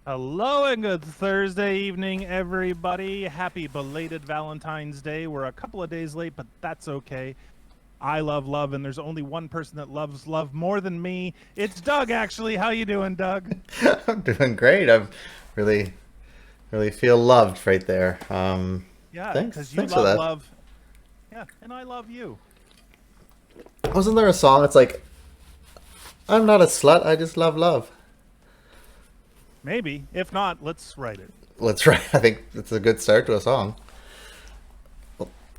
Hello and good Thursday evening, everybody. Happy belated Valentine's Day. We're a couple of days late, but that's okay. I love love, and there's only one person that loves love more than me. It's Doug, actually. How you doing, Doug? I'm doing great. I'm really, really feel loved right there. Yeah, Thanks, because you thanks for love that. love. Yeah, and I love you. Wasn't there a song? It's like, I'm not a slut. I just love love. Maybe. If not, let's write it. Let's right. I think it's a good start to a song.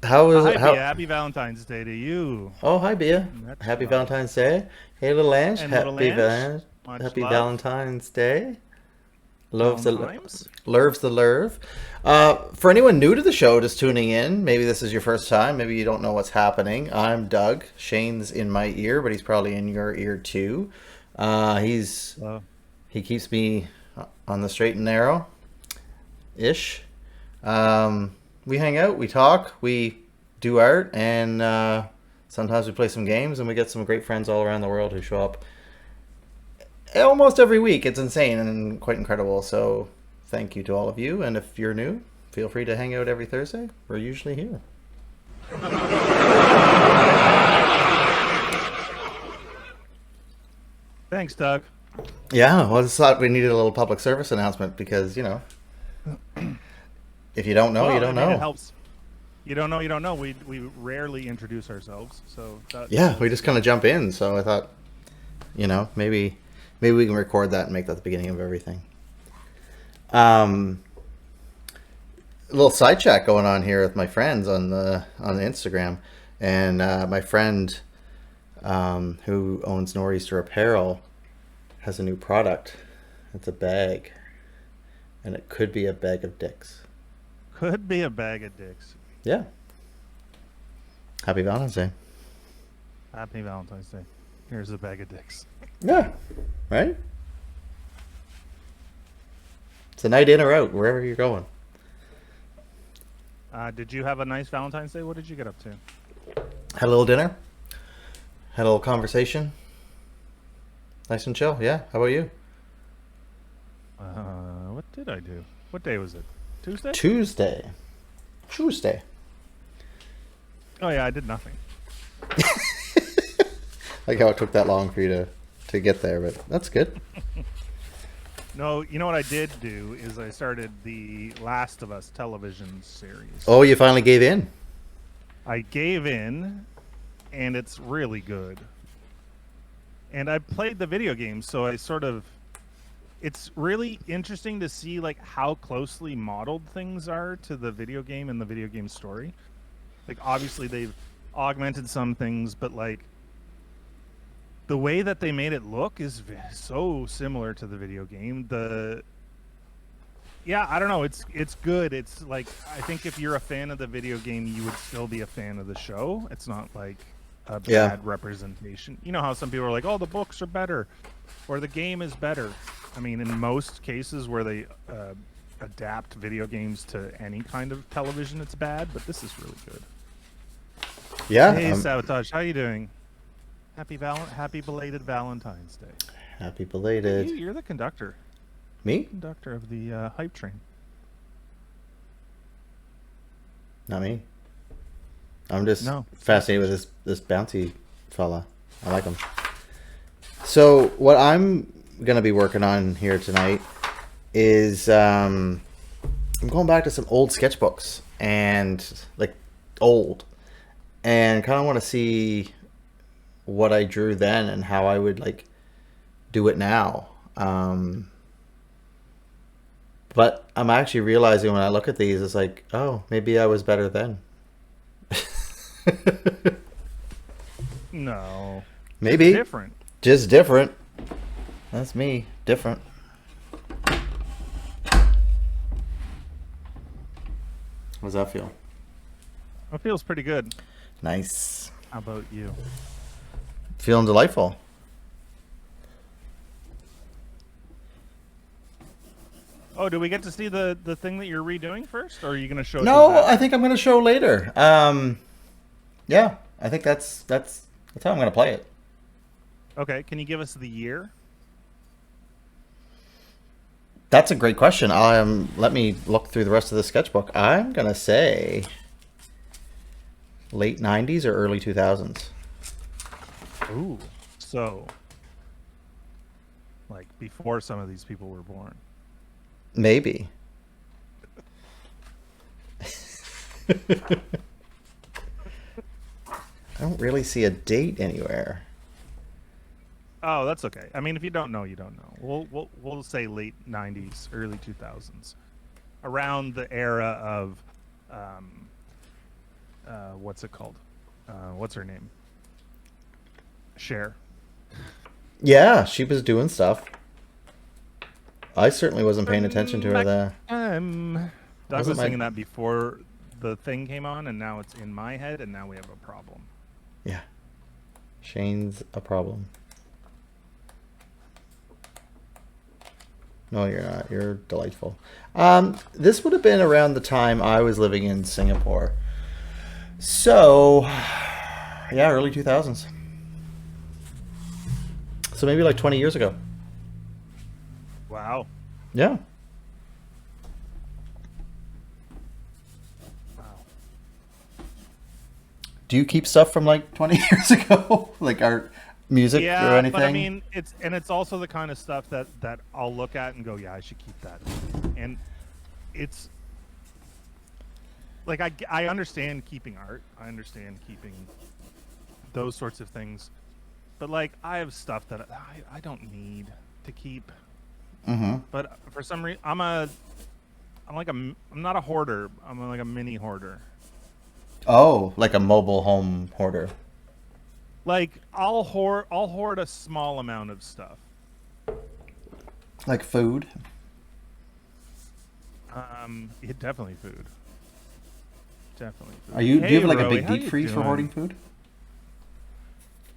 How is it? Hi, Bia. How? Happy Valentine's Day to you. Oh, hi, Bia. Much Happy love. Valentine's Day. Hey, little Ange. And little Ange, much Happy love. Valentine's Day. Loves the Valentine's. Lurves the Lurve. For anyone new to the show, just tuning in, maybe this is your first time, maybe you don't know what's happening. I'm Doug. Shane's in my ear, but he's probably in your ear too. He's Uh, he keeps me on the straight and narrow, ish. We hang out, we talk, we do art, and sometimes we play some games, and we get some great friends all around the world who show up almost every week. It's insane and quite incredible. So thank you to all of you. And if you're new, feel free to hang out every Thursday. We're usually here. Thanks, Doug. Yeah, well, I just thought we needed a little public service announcement because, if you don't know, you Well, I don't mean, it know. helps. You don't know, you don't know. We rarely introduce ourselves, so Yeah, we that's just kind good. of jump in. So I thought, maybe we can record that and make that the beginning of everything. Um, a little side chat going on here with my friends on the Instagram, and my friend who owns Nor'easter Apparel has a new product. It's a bag, and it could be a bag of dicks. Could be a bag of dicks. Yeah. Happy Valentine's Day. Happy Valentine's Day. Here's a bag of dicks. Yeah. Right? It's a night in or out, wherever you're going. Did you have a nice Valentine's Day? What did you get up to? Had a little dinner. Had a little conversation. Nice and chill. Yeah. How about you? What did I do? What day was it? Tuesday? Tuesday. Tuesday. Oh yeah, I did nothing. Like how it took that long for you to get there, but that's good. No, you know what I did do is I started the Last of Us television series. Oh, you finally gave in. I gave in, and it's really good. And I played the video game, so I sort of it's really interesting to see like how closely modeled things are to the video game and the video game story. Like obviously they've augmented some things, but like the way that they made it look is so similar to the video game. The Yeah, I don't know, it's good. It's like I think if you're a fan of the video game, you would still be a fan of the show. It's not like a Yeah. bad representation. You know how some people are like, "Oh, the books are better," or "The game is better." I mean, in most cases where they adapt video games to any kind of television, it's bad. But this is really good. Yeah. Hey, Sabotage, how you doing? Happy belated Valentine's Day. Happy Hey, belated. you're the conductor, Me? conductor of the hype train. Not me. I'm just No, fascinated with this bouncy fella. I like him. So what I'm gonna be working on here tonight is I'm going back to some old sketchbooks and like old, and kind of want to see what I drew then and how I would like do it now. But I'm actually realizing when I look at these, it's like, oh, maybe I was better then. no, just Maybe. different. Just different. That's me. Different. How does that feel? It feels pretty good. Nice. How about you? Feeling delightful. Oh, do we get to see the thing that you're redoing first, or are you going to show it to No, us I after? think I'm gonna show later. Yeah, I think that's how I'm gonna play it. Okay, can you give us the year? That's a great question. Let me look through the rest of the sketchbook. I'm gonna say late 90s or early 2000s. Ooh. So, like before some of these people were born. Maybe. I don't really see a date anywhere. Oh, that's okay. I mean, if you don't know, you don't know. We'll say late '90s, early 2000s, around the era of, what's it called? What's her name? Cher. Yeah, she was doing stuff. I certainly wasn't paying attention to her there. Doug was singing that before the thing came on, and now it's in my head, and now we have a problem. Yeah. Shane's a problem. No, you're not. You're delightful. This would have been around the time I was living in Singapore. So, yeah, early 2000s. So maybe like 20 years ago. Wow. Yeah. Wow. Do you keep stuff from like 20 years ago? Like art, music, or anything? But I mean, it's also the kind of stuff that I'll look at and go, yeah, I should keep that. And it's like I understand keeping art. I understand keeping those sorts of things. But like I have stuff that I don't need to keep. Mm-hmm. But for some reason, I'm not a hoarder. I'm like a mini hoarder. Oh, like a mobile home hoarder. Like I'll hoard a small amount of stuff. Like food? Yeah, definitely food. Definitely food. Do you have like a Rowie, big deep freeze for hoarding food?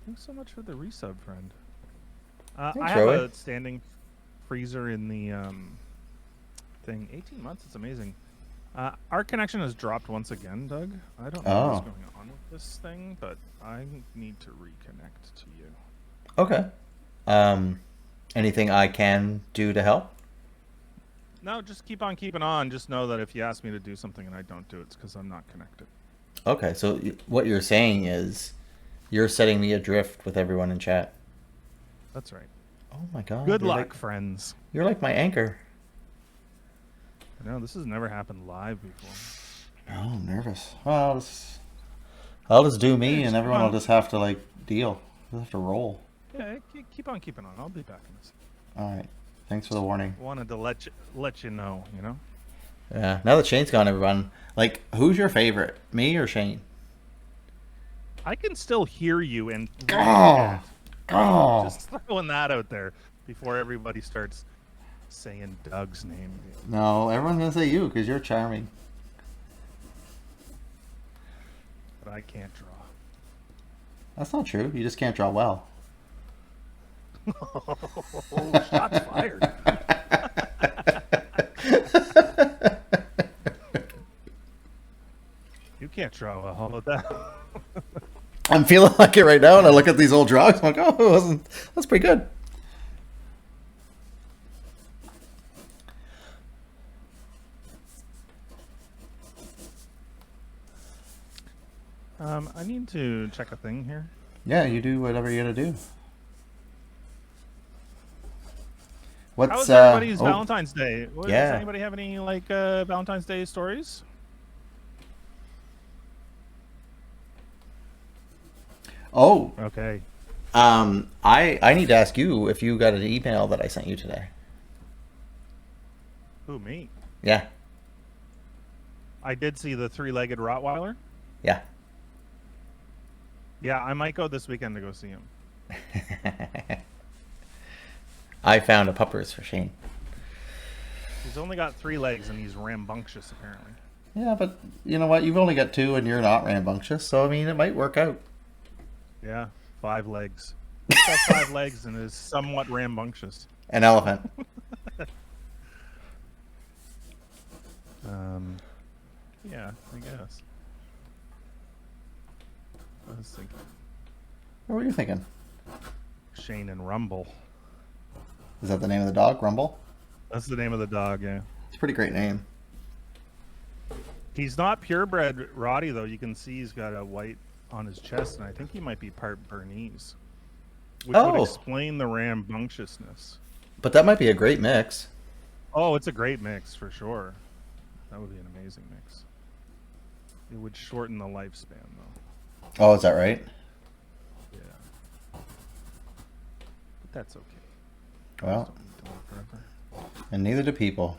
Thanks so much for the resub, friend. Thanks, I have Rowie. a standing freezer in the thing. 18 months. It's amazing. Our connection has dropped once again, Doug. I don't know what's going on with this thing, but I need to reconnect to you. Okay. Anything I can do to help? No, just keep on keeping on. Just know that if you ask me to do something and I don't do it, it's because I'm not connected. Okay, so what you're saying is you're setting me adrift with everyone in chat. That's right. Oh my god. Good luck, friends. You're like my anchor. No, this has never happened live before. Oh, I'm nervous. Well, I'll just do me, and everyone will just have to like deal. They'll have to roll. Yeah, keep on keeping on. I'll be back in a second. All right. Thanks for the warning. Wanted to let you know, you know. Yeah. Now that Shane's gone, everyone, like, who's your favorite, me or Shane? I can still hear you and just throwing that out there before everybody starts saying Doug's name. No, everyone's gonna say you because you're charming. But I can't draw. That's not true. You just can't draw well. Oh, shots fired. You can't draw well. How about that? I'm feeling like it right now, and I look at these old drawings. I'm like, oh, that's pretty good. I need to check a thing here. Yeah, you do whatever you gotta do. How was everybody's Valentine's Day? Does anybody have any like Valentine's Day stories? Oh. Okay. I need to ask you if you got an email that I sent you today. Who, me? Yeah. I did see the three-legged Rottweiler. Yeah. Yeah, I might go this weekend to go see him. I found a puppers for Shane. He's only got 3 legs and he's rambunctious, apparently. Yeah, but you know what? You've only got 2 and you're not rambunctious, so I mean, it might work out. Yeah, 5 legs. He's got 5 legs and is somewhat rambunctious. An elephant. Yeah, I guess. I was thinking What were you thinking? Shane and Rumble. Is that the name of the dog, Rumble? That's the name of the dog, yeah. It's a pretty great name. He's not purebred Roddy, though. You can see he's got a white on his chest, and I think he might be part Bernese, which would explain the rambunctiousness. But that might be a great mix. Oh, it's a great mix for sure. That would be an amazing mix. It would shorten the lifespan, though. Oh, is that right? Yeah. But that's okay. Well, and neither do people.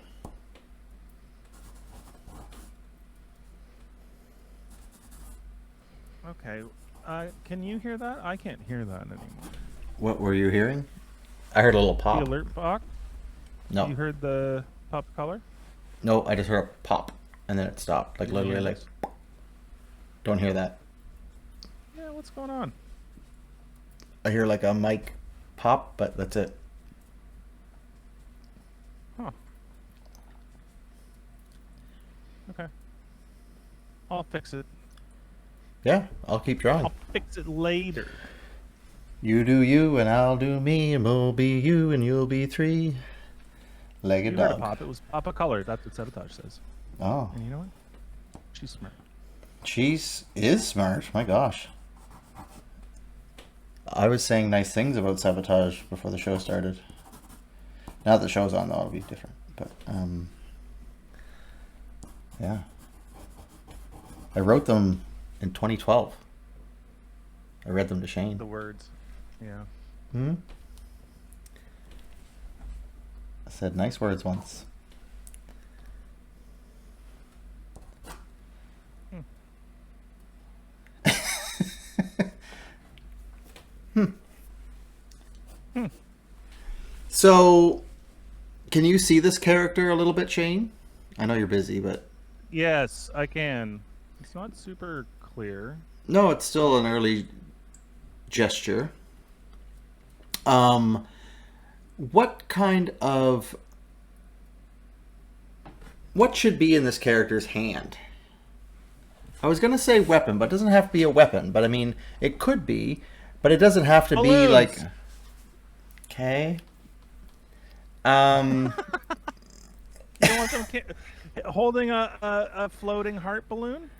Okay. Can you hear that? I can't hear that anymore. What were you hearing? I heard a little pop. The alert box? No. You heard the pop color? No, I just heard a pop, and then it stopped. Like literally, like. Don't hear that. Yeah, what's going on? I hear like a mic pop, but that's it. Huh. Okay. I'll fix it. Yeah, I'll keep trying. I'll fix it later. You do you, and I'll do me, and we'll be you, and you'll be three-legged dog. Heard a pop. It was pop a color. That's what Sabotage says. Oh. And you know what? She's smart. She is smart. My gosh. I was saying nice things about Sabotage before the show started. Now that the show's on, though, it'll be different. But, yeah. I wrote them in 2012. I read them to Shane. The words. Yeah. Hmm? I said nice words once. So, can you see this character a little bit, Shane? I know you're busy, but... Yes, I can. It's not super clear. No, it's still an early gesture. What kind of... What should be in this character's hand? I was going to say weapon, but it doesn't have to be a weapon. But I mean, it could be, but it doesn't have to be like... Okay. You don't want them holding a floating heart balloon?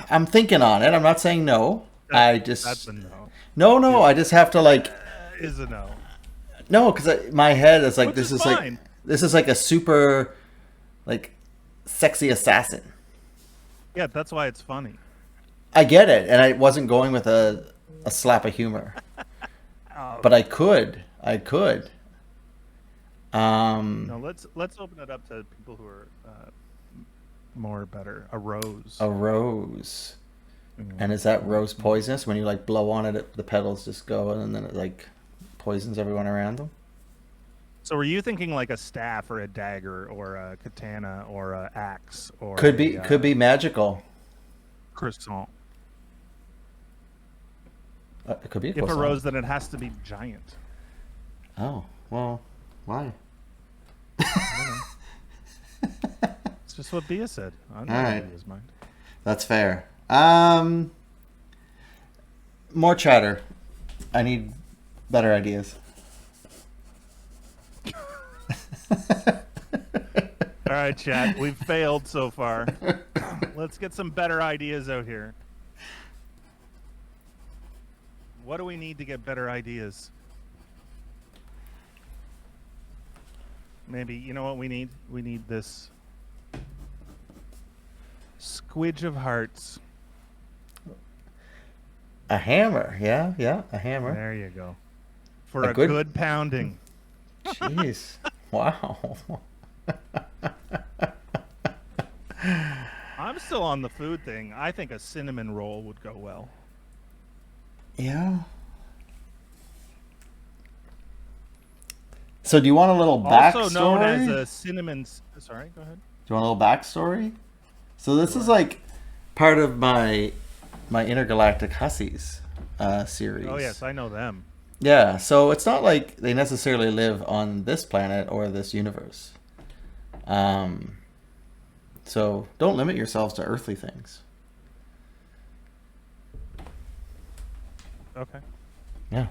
I'm thinking on it. I'm not saying no. That's a no. No. I just have to like... Is a no. No, because my head is like, Which this is like... This is like a super, like, sexy assassin. Yeah, that's why it's funny. I get it, and I wasn't going with a slap of humor. But I could. No, let's open it up to people who are more better. A rose. A rose. Mm-hmm. And is that rose poisonous? When you like blow on it, the petals just go, and then it like poisons everyone around them? So were you thinking like a staff or a dagger or a katana or a axe or could be magical croissant? It could be a if croissant. A rose, then it has to be giant. Oh well, why? I don't know. It's just what Bia said. I'm not reading his mind. That's fair. More chatter. I need better ideas. All right, chat. We've failed so far. Let's get some better ideas out here. What do we need to get better ideas? Maybe, you know what we need? We need this squidge of hearts. A hammer. Yeah, a hammer. There you go. For a good pounding. Jeez. Wow. I'm still on the food thing. I think a cinnamon roll would go well. Yeah. So do you want a little backstory? Also known as a cinnamon... Sorry, go ahead. Do you want a little backstory? So this is like part of my Intergalactic Hussies series. Oh, yes, I know them. Yeah, so it's not like they necessarily live on this planet or this universe. So don't limit yourselves to earthly things. Okay. Yeah.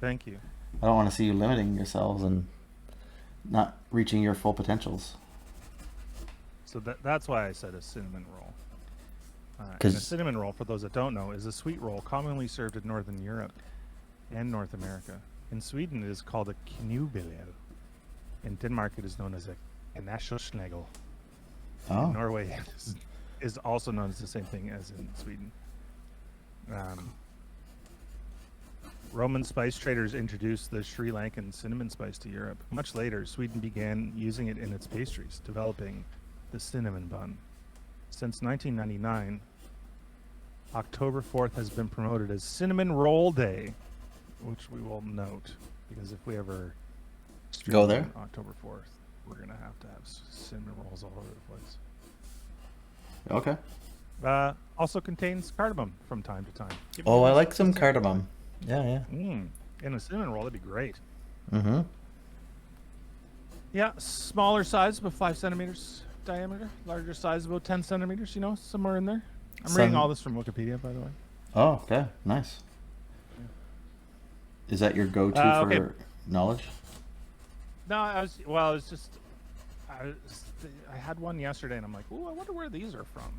Thank you. I don't want to see you limiting yourselves and not reaching your full potentials. So that's why I said a cinnamon roll. And a 'Cause- cinnamon roll, for those that don't know, is a sweet roll commonly served in Northern Europe and North America. In Sweden, it is called a knubelel. In Denmark, it is known as a knasselschnegel. In Oh, Norway, it is also known as the same thing as in Sweden. Roman spice traders introduced the Sri Lankan cinnamon spice to Europe. Much later, Sweden began using it in its pastries, developing the cinnamon bun. Since 1999, October 4th has been promoted as Cinnamon Roll Day, which we will note, because if we ever Go stream there? on October 4th, we're going to have cinnamon rolls all over the place. okay. Also contains cardamom from time to time. Oh, I like some cardamom. Yeah. In a cinnamon roll, that'd be great. Mm-hmm. Yeah, smaller size, about 5 centimeters diameter. Larger size, about 10 centimeters, somewhere in there. I'm reading all this from Wikipedia, by the way. Oh, okay. Nice. Is that your go-to okay. for knowledge? No, I had one yesterday, and I'm like, ooh, I wonder where these are from.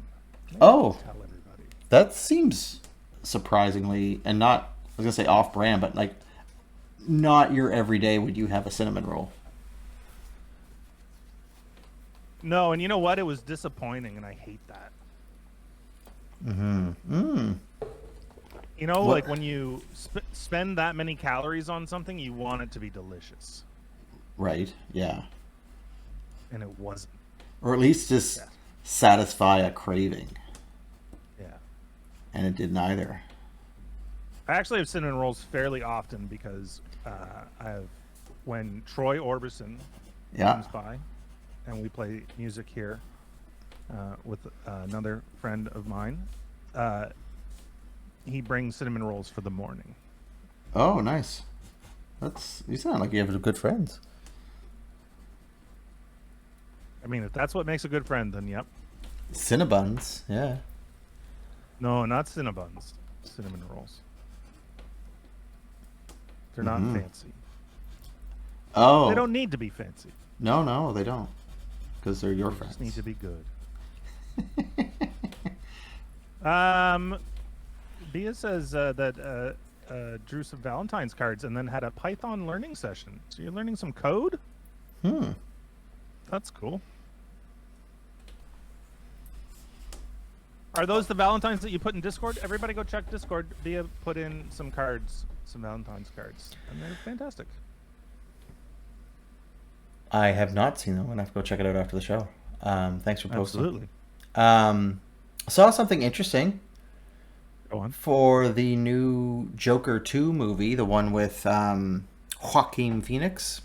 Maybe Oh. Tell everybody. That seems surprisingly, and not, I was going to say off-brand, but like not your everyday would you have a cinnamon roll. No, and you know what? It was disappointing, and I hate that. Mm-hmm. Like when you spend that many calories on something, you want it to be delicious. Right, yeah. And it wasn't. Or at least just satisfy a craving. Yeah. And it did neither. I actually have cinnamon rolls fairly often because when Troy Orbison comes by and we play music here with another friend of mine, he brings cinnamon rolls for the morning. Oh, nice. You sound like you have good friends. I mean, if that's what makes a good friend, then yep. Cinnabuns, yeah. No, not Cinnabuns. Cinnamon rolls. They're not fancy. Oh. They don't need to be fancy. No, they don't. Because they're your friends. Just need to be good. Bia says that drew some Valentine's cards and then had a Python learning session. So you're learning some code? That's cool. Are those the Valentines that you put in Discord? Everybody go check Discord. Bia put in some cards, some Valentine's cards, and they're fantastic. I have not seen them. I'm going to have to go check it out after the show. Thanks for posting. Absolutely. Saw something interesting. Go on. For the new Joker 2 movie, the one with Joaquin Phoenix.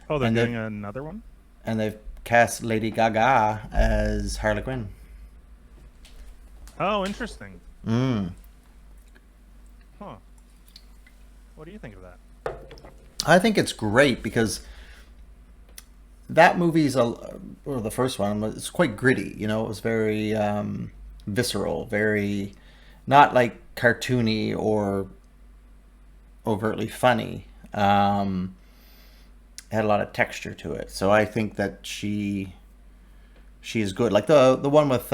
Oh, they're doing another one? And they've cast Lady Gaga as Harley Quinn. Oh, interesting. Huh. What do you think of that? I think it's great because that movie's the first one, it's quite gritty. It was very visceral, very not like cartoony or overtly funny. It had a lot of texture to it, so I think that she is good. Like the one with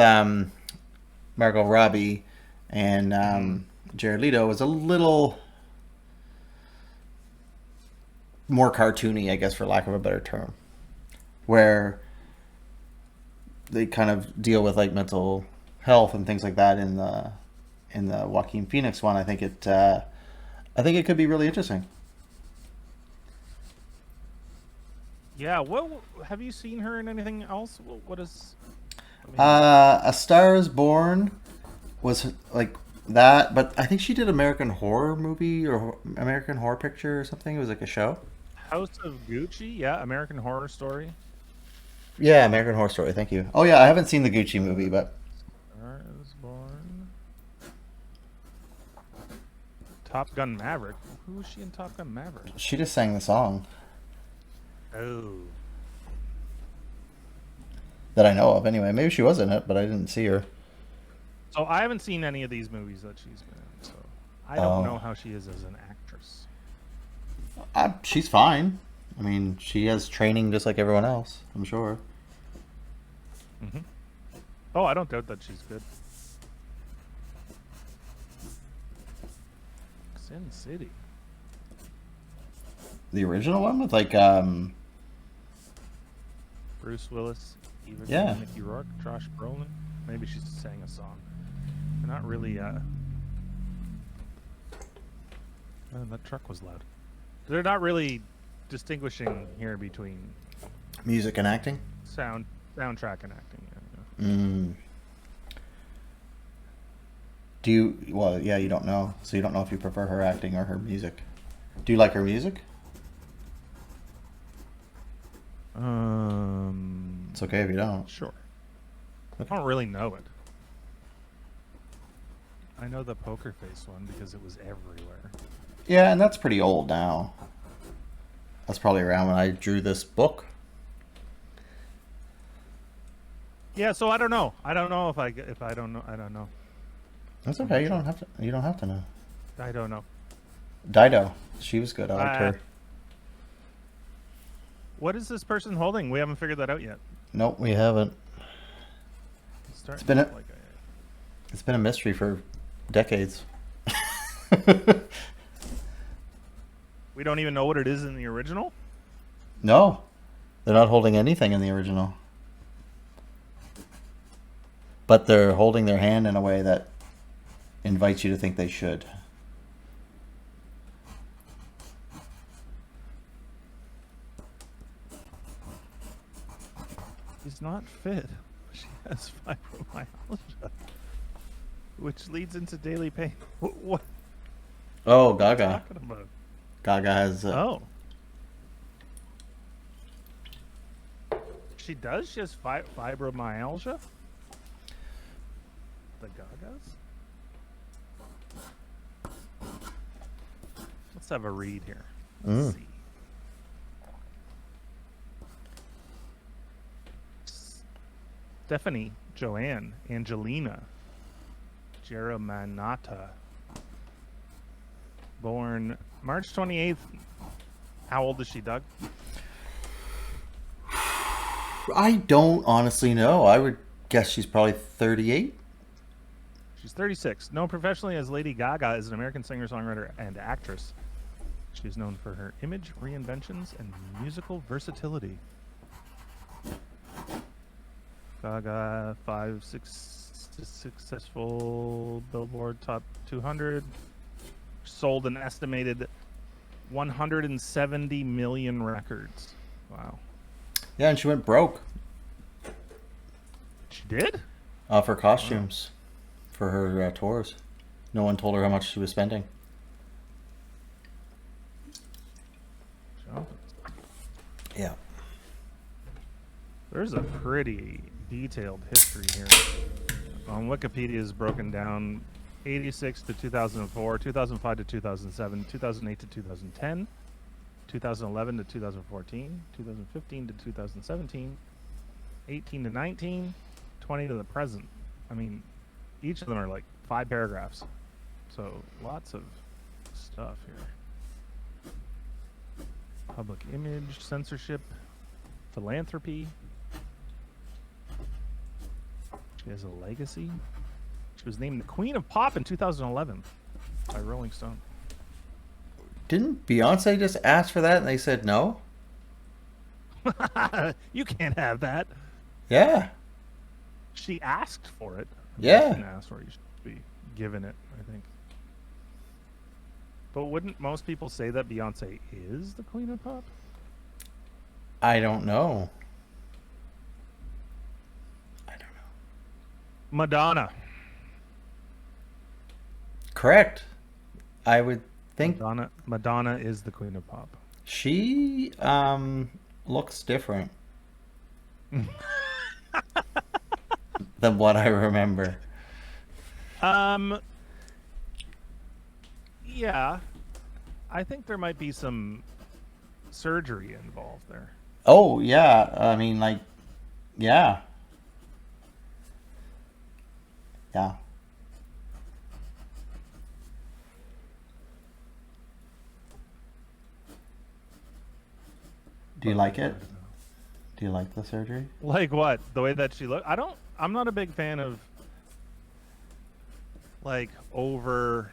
Margot Robbie and Jared Leto was a little more cartoony, I guess, for lack of a better term, where they kind of deal with like mental health and things like that in the Joaquin Phoenix one. I think it could be really interesting. Yeah. What have you seen her in anything else? What is? A Star Is Born was like that, but I think she did American Horror Movie or American Horror Picture or something. It was like a show. House of Gucci, yeah, American Horror Story. Yeah, American Horror Story. Thank you. Oh yeah, I haven't seen the Gucci movie, but Star Is Born. Top Gun Maverick. Who was she in Top Gun Maverick? she just sang the song Oh. that I know of. Anyway, maybe she was in it, but I didn't see her. So I haven't seen any of these movies that she's been in, so I don't know how she is as an actress. She's fine. I mean, she has training just like everyone else, I'm sure. Mm-hmm. Oh, I don't doubt that she's good. Sin City. The original one with like Bruce Willis, Eva Yeah. Green, Mickey Rourke, Josh Brolin. Maybe she sang a song. They're not really. Oh, that truck was loud. They're not really distinguishing here between music and acting. soundtrack and acting. Mm. Do you? Well, yeah, you don't know, so you don't know if you prefer her acting or her music. Do you like her music? It's okay if you don't. Sure. Okay. I don't really know it. I know the Poker Face one because it was everywhere. Yeah, and that's pretty old now. That's probably around when I drew this book. Yeah, so I don't know. I don't know if I don't know. I don't know. That's okay. You don't have to. You don't have to know. I don't know. Dido, she was good. I liked her. What is this person holding? We haven't figured that out yet. Nope, we haven't. It's been It's been a mystery for decades. We don't even know what it is in the original? No, they're not holding anything in the original. But they're holding their hand in a way that invites you to think they should. She's not fit. She has fibromyalgia, which leads into daily pain. What Oh, are you Gaga. talking about? Gaga has... Oh. She does? She has fibromyalgia? The Gagas? Let's have a read here. Let's see. Stephanie, Joanne, Angelina, Jeramanata. Born March 28th. How old is she, Doug? I don't honestly know. I would guess she's probably 38. She's 36. Known professionally as Lady Gaga, is an American singer-songwriter and actress. She's known for her image reinventions and musical versatility. Gaga, 6 successful Billboard Top 200. Sold an estimated 170 million records. Wow. Yeah, and she went broke She did? for costumes for her tours. No one told her how much she was spending. Yeah. There's a pretty detailed history here. On Wikipedia is broken down 86 to 2004, 2005 to 2007, 2008 to 2010, 2011 to 2014, 2015 to 2017, 18 to 19, 20 to the present. I mean, each of them are like 5 paragraphs. So lots of stuff here. Public image, censorship, philanthropy. She has a legacy. She was named the Queen of Pop in 2011 by Rolling Stone. Didn't Beyonce just ask for that and they said no? You can't have that. Yeah. She asked for it. Yeah. You shouldn't ask for it. You should be given it, I think. But wouldn't most people say that Beyonce is the Queen of Pop? I don't know. Madonna. Correct. I would think Madonna is the Queen of Pop. she looks different than what I remember. Yeah. I think there might be some surgery involved there. Oh, yeah. I mean, like, yeah. Yeah. Do you like it? Do you like the surgery? Like what? The way that she looked? I'm not a big fan of like over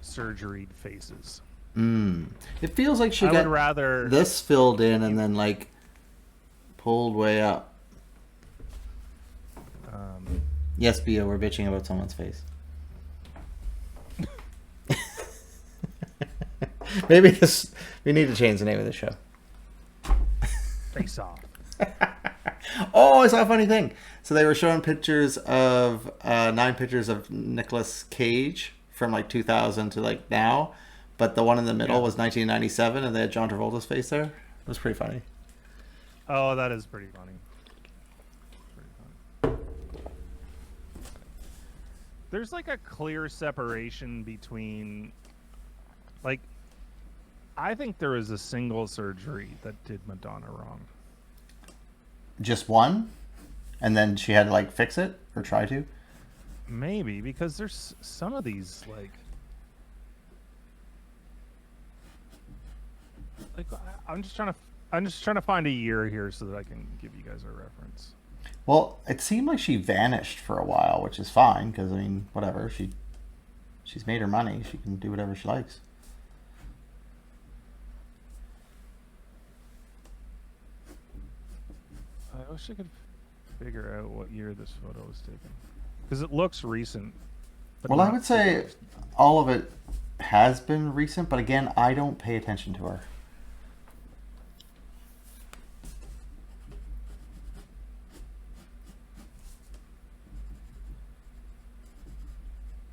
surgeried faces. It feels like she I got would rather this filled in and then like pulled way up. Yes, Bia, we're bitching about someone's face. Maybe we need to change the name of the show. face off. Oh, I saw a funny thing. So they were showing pictures of 9 pictures of Nicolas Cage from like 2000 to like now, but the one in the middle was 1997, and they had John Travolta's face there. It was pretty funny. Oh, that is pretty funny. There's like a clear separation between, like, I think there was a single surgery that did Madonna wrong. Just one? And then she had to like fix it or try to? Maybe, because there's some of these like I'm just trying to find a year here so that I can give you guys a reference. Well, it seemed like she vanished for a while, which is fine because I mean, whatever, she's made her money. She can do whatever she likes. I wish I could figure out what year this photo was taken, because it looks recent. Well, I would say all of it has been recent, but again, I don't pay attention to her.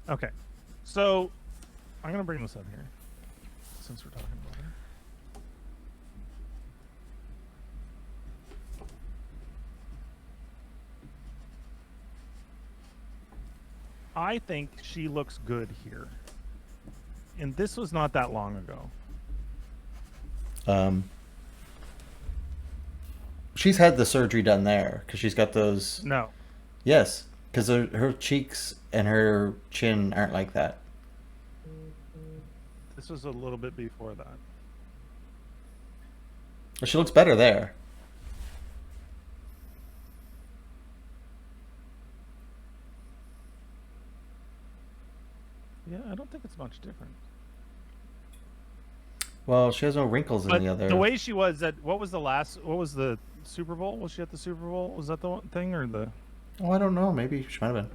Okay, so I'm gonna bring this up here since we're talking about her. I think she looks good here, and this was not that long ago. She's had the surgery done there because she's got those. No. Yes, because her cheeks and her chin aren't like that. This was a little bit before that. Well, she looks better there. Yeah, I don't think it's much different. Well, she has no wrinkles in the other. The way she was at what was the Super Bowl? Was she at the Super Bowl? Was that the one thing or the? Oh, I don't know. Maybe she might have been.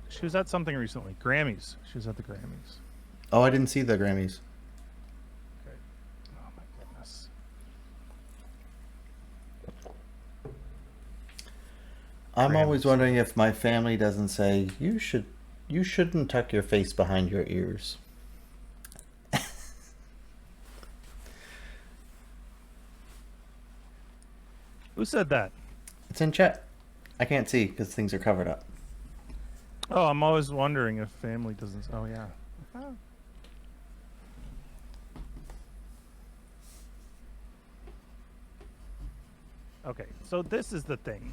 She was at something recently. Grammys. She was at the Grammys. Oh, I didn't see the Grammys. Okay. Oh my goodness. I'm always Grammys. wondering if my family doesn't say you shouldn't tuck your face behind your ears. Who said that? It's in chat. I can't see because things are covered up. Oh, I'm always wondering if family doesn't. Oh yeah. Okay, so this is the thing.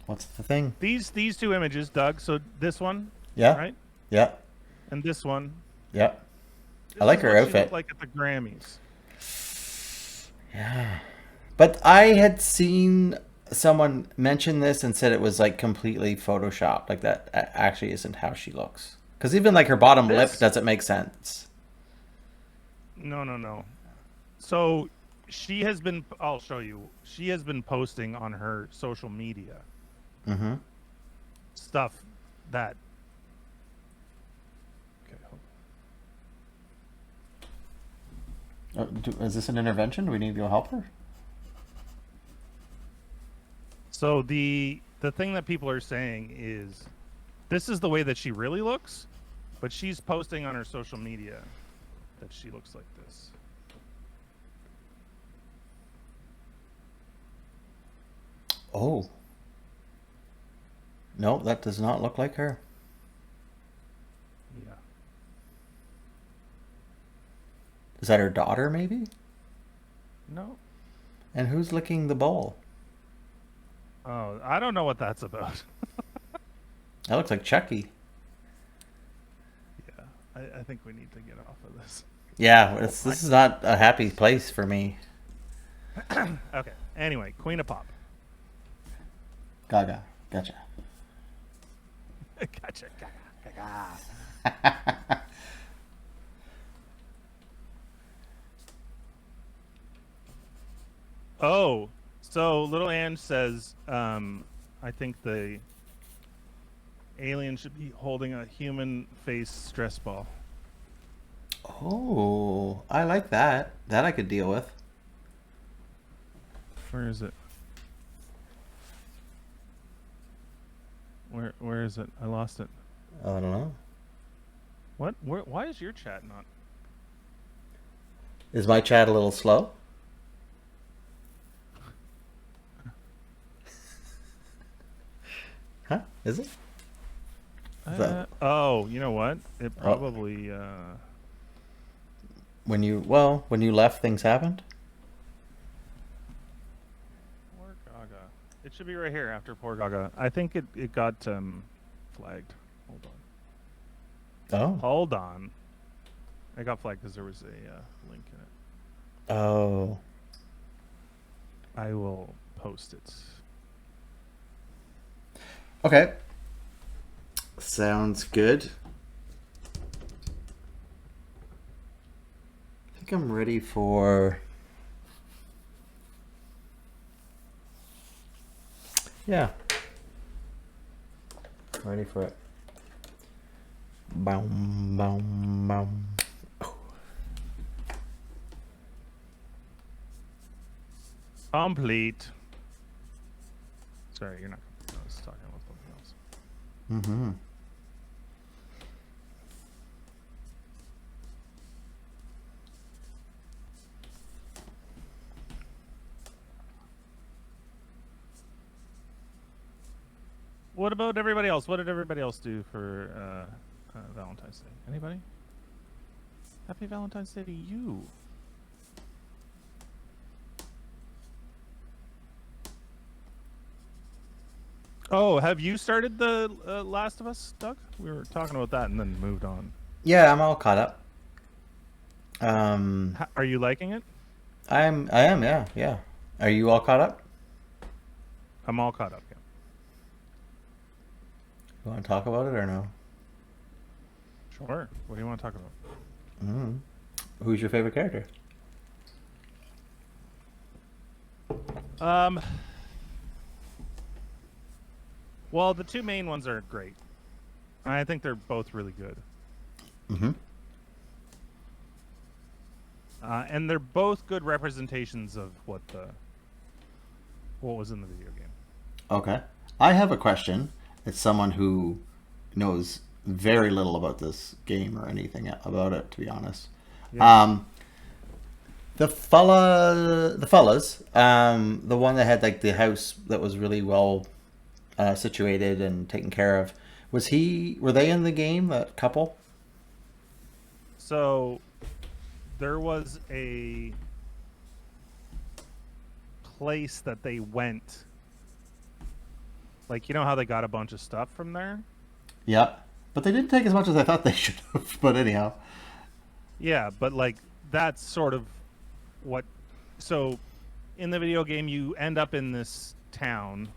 What's the thing? These two images, Doug. So this one, Yeah. right, Yeah. and this one. Yeah. This I like is her what she outfit. looked like at the Grammys. Yeah. But I had seen someone mention this and said it was like completely photoshopped. Like that actually isn't how she looks. Because even like her bottom lip doesn't make sense. No. So she has been. I'll show you. She has been posting on her social media stuff that. Okay. Is this an intervention? Do we need to go help her? So the thing that people are saying is, this is the way that she really looks, but she's posting on her social media that she looks like this. Oh. No, that does not look like her. Yeah. Is that her daughter, maybe? No. And who's licking the bowl? Oh, I don't know what that's about. That looks like Chucky. Yeah. I think we need to get off of this. Yeah, this is not a happy place for me. Okay. Anyway, Queen of Pop. Gaga. Gotcha. Gotcha. Gaga. Oh, so Little Ange says, I think the alien should be holding a human face stress ball. Oh, I like that. That I could deal with. Where is it? Where is it? I lost it. I don't know. What? Why is your chat not? Is my chat a little slow? Huh? Is it? Oh, you know what? It probably. When you left, things happened. Poor Gaga. It should be right here after Poor Gaga. I think it got flagged. Hold on. Oh. Hold on. I got flagged because there was a link in it. Oh. I will post it. Okay. Sounds good. I think I'm ready for... Yeah. Ready for it. Boom, boom, boom. Complete. Sorry, you're not. I was talking about something else. Mm-hmm. What about everybody else? What did everybody else do for Valentine's Day? Anybody? Happy Valentine's Day to you. Oh, have you started the Last of Us, Doug? We were talking about that and then moved on. Yeah, I'm all caught up. Are you liking it? I am, yeah. Are you all caught up? I'm all caught up, yeah. You want to talk about it or no? Sure. What do you want to talk about? Mm-hmm. Who's your favorite character? Well, the two main ones are great. I think they're both really good. Mm-hmm. And they're both good representations of what was in the video game. Okay. I have a question. It's someone who knows very little about this game or anything about it, to be honest. Yeah. The fellas, the one that had like the house that was really well situated and taken care of, were they in the game, that couple? So there was a place that they went. Like, you know how they got a bunch of stuff from there? Yeah. But they didn't take as much as I thought they should have. But anyhow. Yeah, but like that's sort of what. So in the video game, you end up in this town,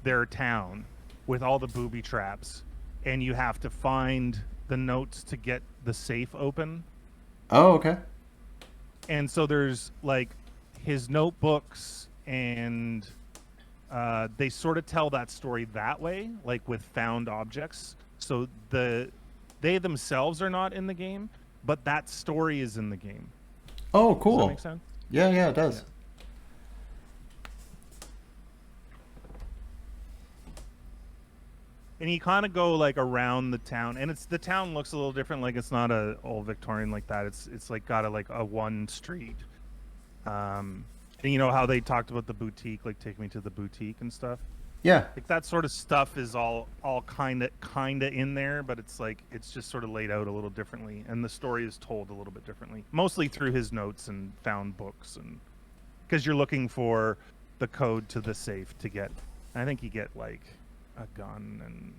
their town, with all the booby traps, and you have to find the notes to get the safe open. Oh, okay. And so there's like his notebooks, and they sort of tell that story that way, like with found objects. So they themselves are not in the game, but that story is in the game. Oh, cool. Does that make sense? Yeah, it does. Yeah. And you kind of go like around the town, and the town looks a little different. Like it's not a old Victorian like that. It's like got a one street. And you know how they talked about the boutique, like take me to the boutique and stuff. Yeah. Like that sort of stuff is all kind of in there, but it's like it's just sort of laid out a little differently, and the story is told a little bit differently, mostly through his notes and found books, and because you're looking for the code to the safe to get. I think you get like a gun and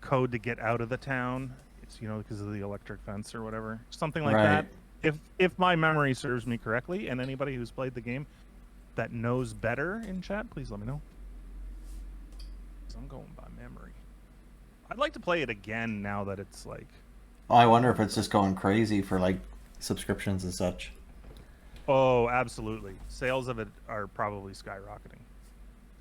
code to get out of the town. fence, because of the electric fence or whatever, something like Right. that. If my memory serves me correctly, and anybody who's played the game that knows better in chat, please let me know. 'Cause I'm going by memory. I'd like to play it again now that it's like. Oh, I wonder if it's just going crazy for like subscriptions and such. Oh, absolutely. Sales of it are probably skyrocketing.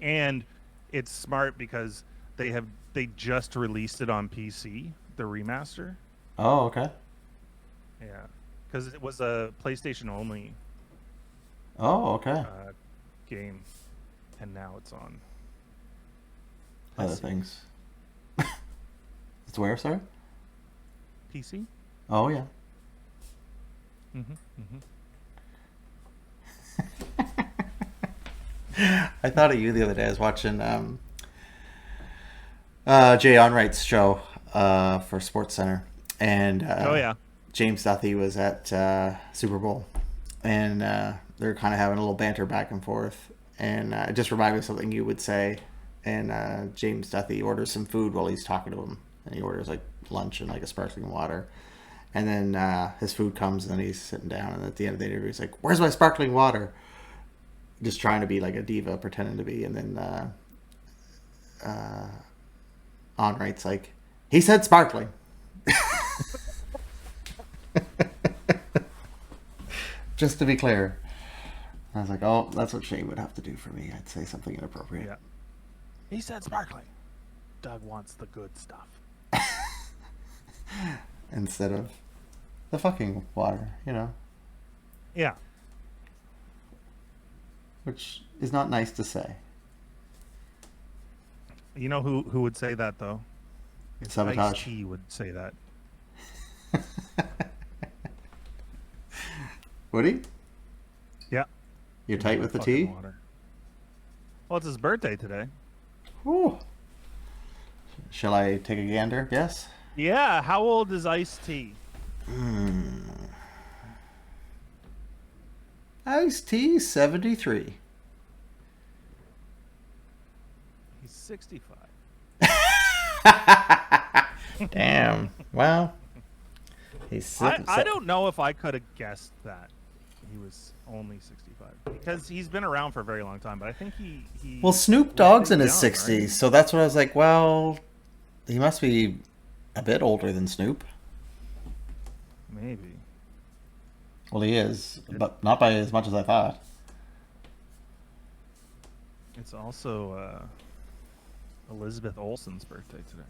And it's smart because they just released it on PC, the remaster. Oh, okay. Yeah. Because it was a PlayStation only Oh, okay. game. And now it's on Other things. It's where, sorry? PC. Oh, yeah. I thought of you the other day. I was watching Jay Onright's show for Sports Center, and Oh yeah. James Duthie was at Super Bowl, and they're kind of having a little banter back and forth, and it just reminded me of something you would say. And James Duthie orders some food while he's talking to him, and he orders like lunch and like a sparkling water, and then his food comes, and then he's sitting down, and at the end of the interview, he's like, "Where's my sparkling water?" Just trying to be like a diva, pretending to be, and then Onright's like, "He said sparkling." Just to be clear. I was like, oh, that's what Shane would have to do for me. I'd say something inappropriate. Yeah. He said sparkling. Doug wants the good stuff. Instead of the fucking water, Yeah. Which is not nice to say. You know who would say that though? Sabotage. Ice-T would say that. Would he? Yeah. You're tight with the Fucking tea? water. Well, it's his birthday today. Whew. Shall I take a gander? Yes? Yeah. How old is Ice-T? Ice-T 73. He's 65. Damn. Well, he's I don't know if I could have guessed that he was only 65 because he's been around for a very long time. But I think he Well, Snoop Dogg's in his young, 60s, right? so that's what I was like, well, he must be a bit older than Snoop. Maybe. Well, he is, but not by as much as I thought. It's also Elizabeth Olsen's birthday today.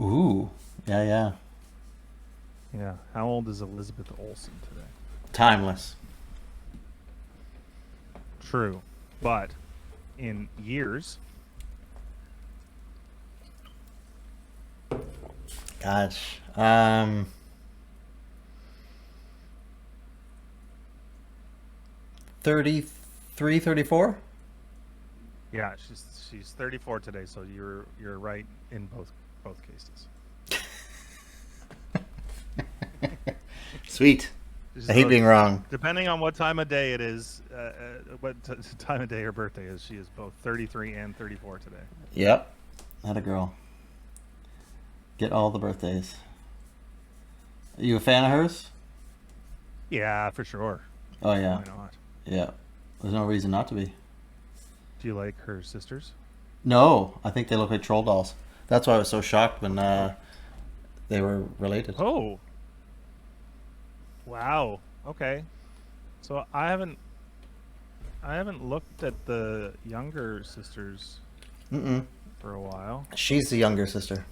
Ooh. Yeah, yeah. Yeah. How old is Elizabeth Olsen today? Timeless. True. But in years, Gosh. 33, 34? yeah, she's 34 today, so you're right in both cases. Sweet. I hate being wrong. Depending on what time of day it is, time of day her birthday is, she is both 33 and 34 today. Yep. Not a girl. Get all the birthdays. Are you a fan of hers? Yeah, for sure. Oh, yeah. Why not? Yeah. There's no reason not to be. Do you like her sisters? No, I think they look like troll dolls. That's why I was so shocked when they were related. Oh. Wow. Okay. So I haven't looked at the younger sisters Mm-mm. for a while. She's the younger sister.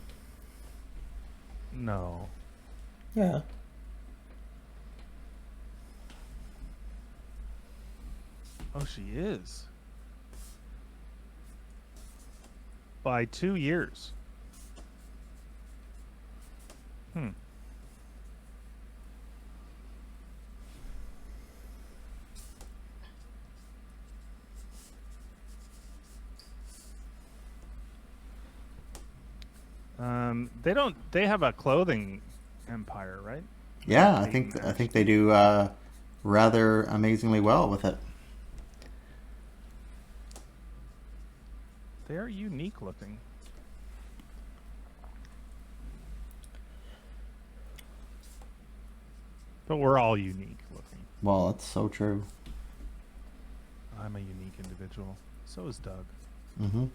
No. Yeah. Oh, she is. By 2 years. They have a clothing empire, right? Yeah, I think they do rather amazingly well with it. They are unique looking. But we're all unique looking. Well, that's so true. I'm a unique individual. So is Doug. Mm-hmm.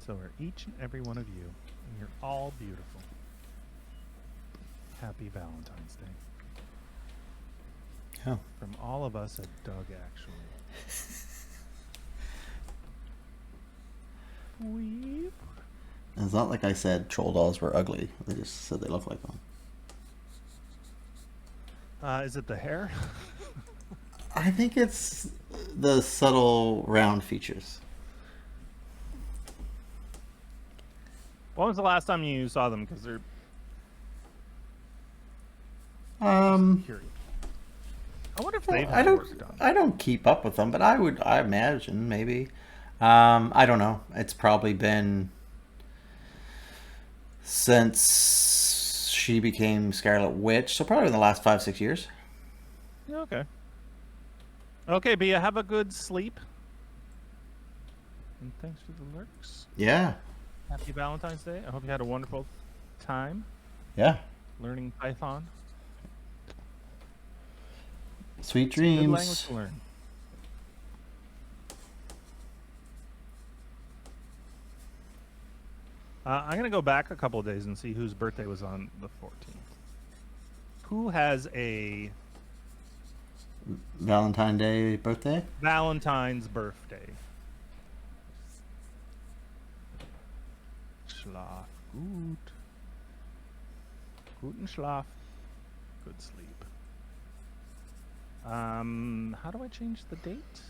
So are each and every one of you. And you're all beautiful. Happy Valentine's Day. Yeah. From all of us at Doug, actually. Weep. It's not like I said troll dolls were ugly. They just said they look like them. Is it the hair? I think it's the subtle round features. When was the last time you saw them? Because they're curious. I wonder if they've had work done. I don't keep up with them, but I imagine maybe. I don't know. It's probably been since she became Scarlet Witch, so probably in the last 5-6 years. Yeah, okay. Okay, Bia, have a good sleep. And thanks for the lurks. Yeah. Happy Valentine's Day. I hope you had a wonderful time Yeah. learning Python. Sweet It's a good language dreams. to learn. I'm going to go back a couple of days and see whose birthday was on the 14th. Who has a Valentine's Day birthday? Valentine's birthday? Schlaf gut. Guten Schlaf. Good sleep. How do I change the date?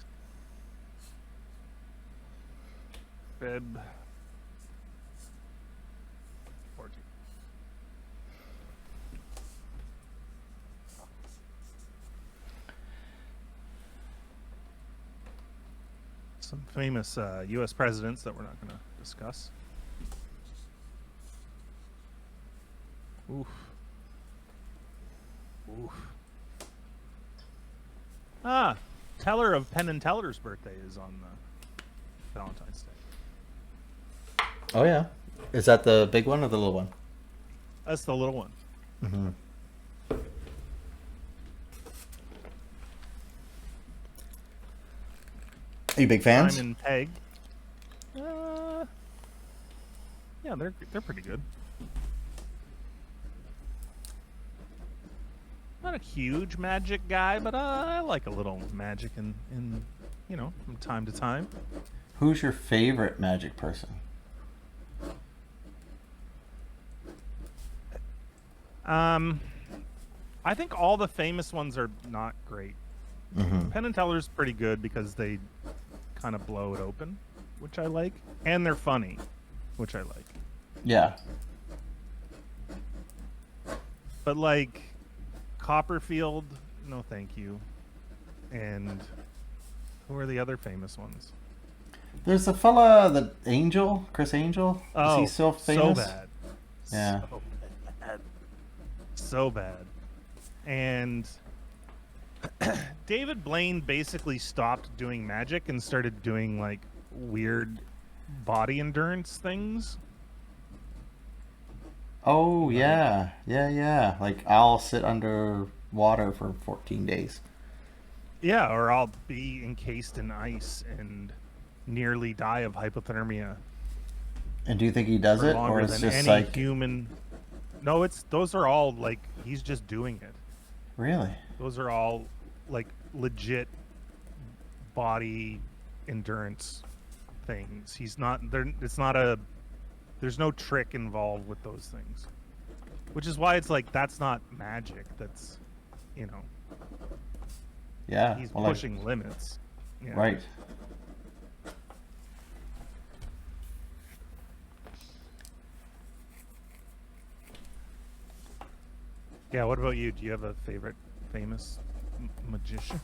Feb 14. Some famous U.S. presidents that we're not going to discuss. Oof. Oof. Ah, Teller of Penn and Teller's birthday is on Valentine's Day. Oh yeah. Is that the big one or the little one? That's the little one. Mm-hmm. Are you big fans? Simon Pegg. Yeah, they're pretty good. Not a huge magic guy, but I like a little magic in from time to time. Who's your favorite magic person? I think all the famous ones are not great. Mm-hmm. Penn and Teller's pretty good because they kind of blow it open, which I like, and they're funny, which I like. Yeah. But like Copperfield, no thank you. And who are the other famous ones? There's a fella, the Angel, Chris Angel. Oh, Is he so famous? so bad. Yeah. So bad. So bad. And David Blaine basically stopped doing magic and started doing like weird body endurance things. Oh yeah, yeah. Like I'll sit under water for 14 days. Yeah, or I'll be encased in ice and nearly die of hypothermia. And do you think he does for it, longer or it's than just any like human? No, those are all like he's just doing it. really? Those are all like legit body endurance things. He's not there. It's not a. There's no trick involved with those things, which is why it's like that's not magic. That's, Yeah. he's well, like, pushing limits. Yeah. right. Yeah. What about you? Do you have a favorite famous magician?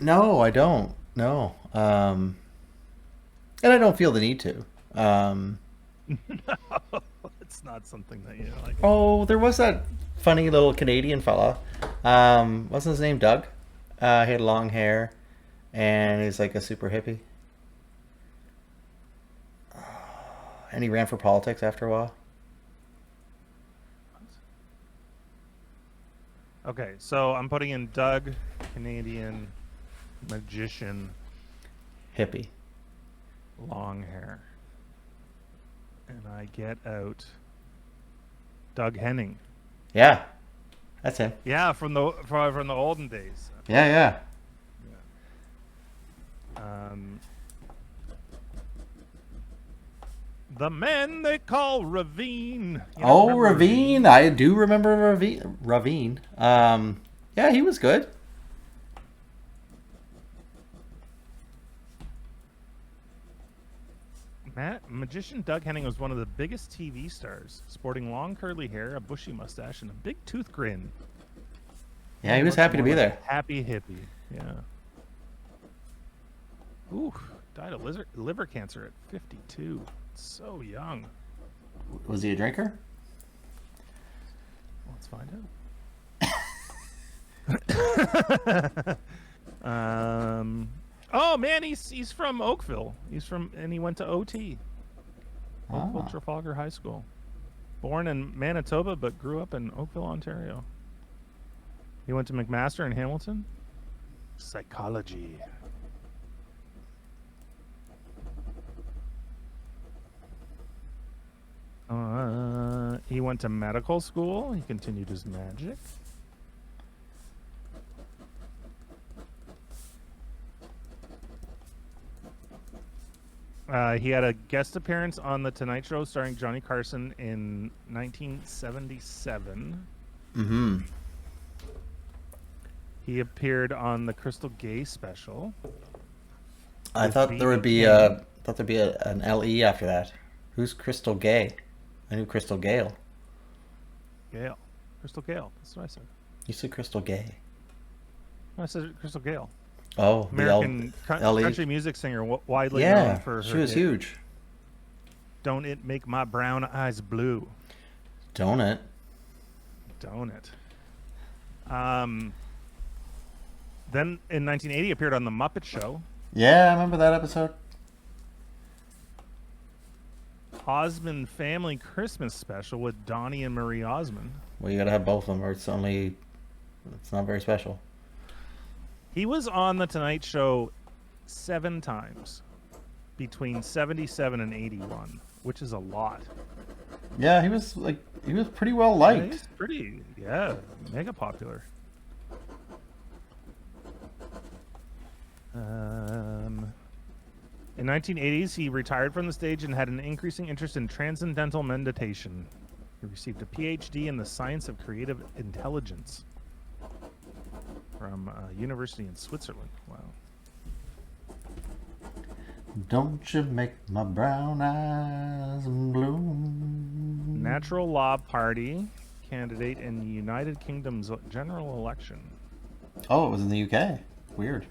No, I don't. No. And I don't feel the need to. No, it's not something that you like. Oh, there was that funny little Canadian fella. What's his name? Doug. He had long hair, and he's like a super hippie. And he ran for politics after a while. Okay, so I'm putting in Doug, Canadian magician, Hippie. long hair. And I get out Doug Henning. Yeah, that's him. Yeah, from the olden days. Yeah, yeah. The man they call Ravine. You Oh, remember Ravine. I do remember Ravine. Yeah, he was good. Magician Doug Henning was one of the biggest TV stars, sporting long curly hair, a bushy mustache, and a big tooth grin. Yeah, he was happy to be there. Happy hippie, yeah. Ooh, died of liver cancer at 52. So young. Was he a drinker? Let's find out. Oh man, he's from Oakville. And he went to OT. Oakville Trafalgar High School. Born in Manitoba, but grew up in Oakville, Ontario. He went to McMaster in Hamilton. Psychology. He went to medical school. He continued his magic. He had a guest appearance on The Tonight Show starring Johnny Carson in 1977. Mm-hmm. He appeared on the Crystal Gay special. I thought there would be an LE after that. Who's Crystal Gay? I knew Crystal Gale. Gale. Crystal Gale. That's what I said. You said Crystal Gay. I said Crystal Gale. Oh, American LE. country music singer, widely known for her she was hit, huge. Don't It Make My Brown Eyes Blue. Don't it? Don't it? Then in 1980 appeared on The Muppet Show. Yeah, I remember that episode. Osmond Family Christmas Special with Donnie and Marie Osmond. Well, you gotta have both of them, or it's not very special. He was on The Tonight Show 7 times between 77 and 81, which is a lot. Yeah, he was pretty well liked. Yeah, he's mega popular. In 1980s, he retired from the stage and had an increasing interest in transcendental meditation. He received a PhD in the science of creative intelligence from a university in Switzerland. Wow. Don't you make my brown eyes bloom. Natural Law Party candidate in the United Kingdom's general election. Oh, it was in the UK. Weird.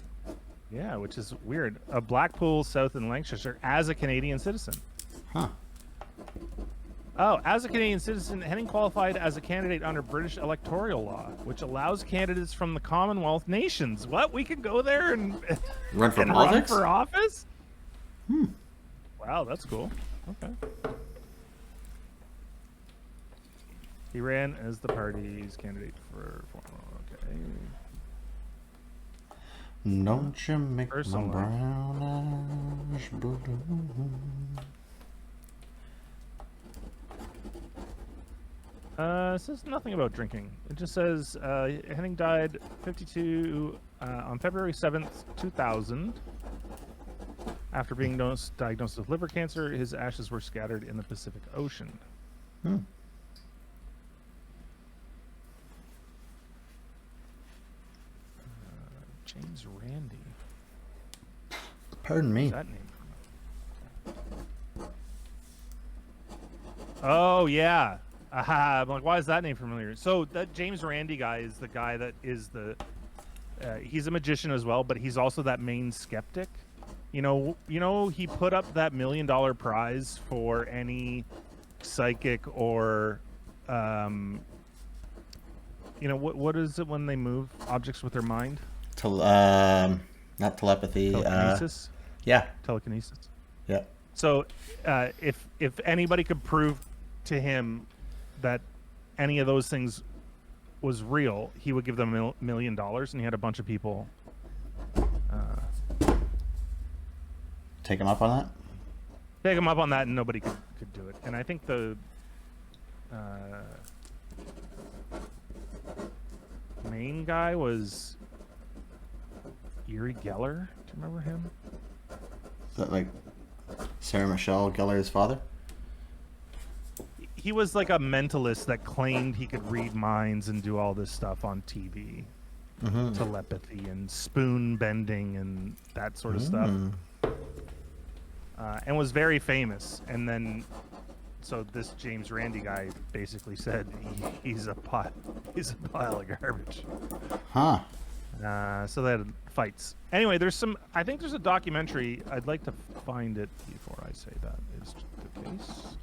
Yeah, which is weird. Blackpool, South in Lancashire, as a Canadian citizen. Huh. Oh, as a Canadian citizen, Henning qualified as a candidate under British electoral law, which allows candidates from the Commonwealth nations. What? We can go there and Run for run politics? for office? Hmm. Wow, that's cool. Okay. He ran as the party's candidate for. Okay. Don't you make Personal my life. brown eyes bloom. It says nothing about drinking. It just says Henning died 52 on February 7th, 2000. After being diagnosed with liver cancer, his ashes were scattered in the Pacific Ocean. Hmm. James Randi. Pardon me. What's that name from? Oh, yeah. I'm like, why is that name familiar? So that James Randi guy is the guy that is he's a magician as well, but he's also that main skeptic. You know, he put up that $1 million prize for any psychic or, what is it when they move objects with their mind? Not telepathy. Telekinesis. Yeah. Telekinesis. Yeah. So, if anybody could prove to him that any of those things was real, he would give them $1 million, and he had a bunch of people Take him up on that? take him up on that, and nobody could do it. And I think the main guy was Uri Geller. Do you remember him? Is that like Sarah Michelle Gellar's father? He was like a mentalist that claimed he could read minds and do all this stuff on TV. Mm-hmm. Telepathy and spoon bending and that sort of stuff. And was very famous. And then, so this James Randi guy basically said he's a pile of garbage. Huh. So they had fights. Anyway, I think there's a documentary. I'd like to find it before I say that is the case.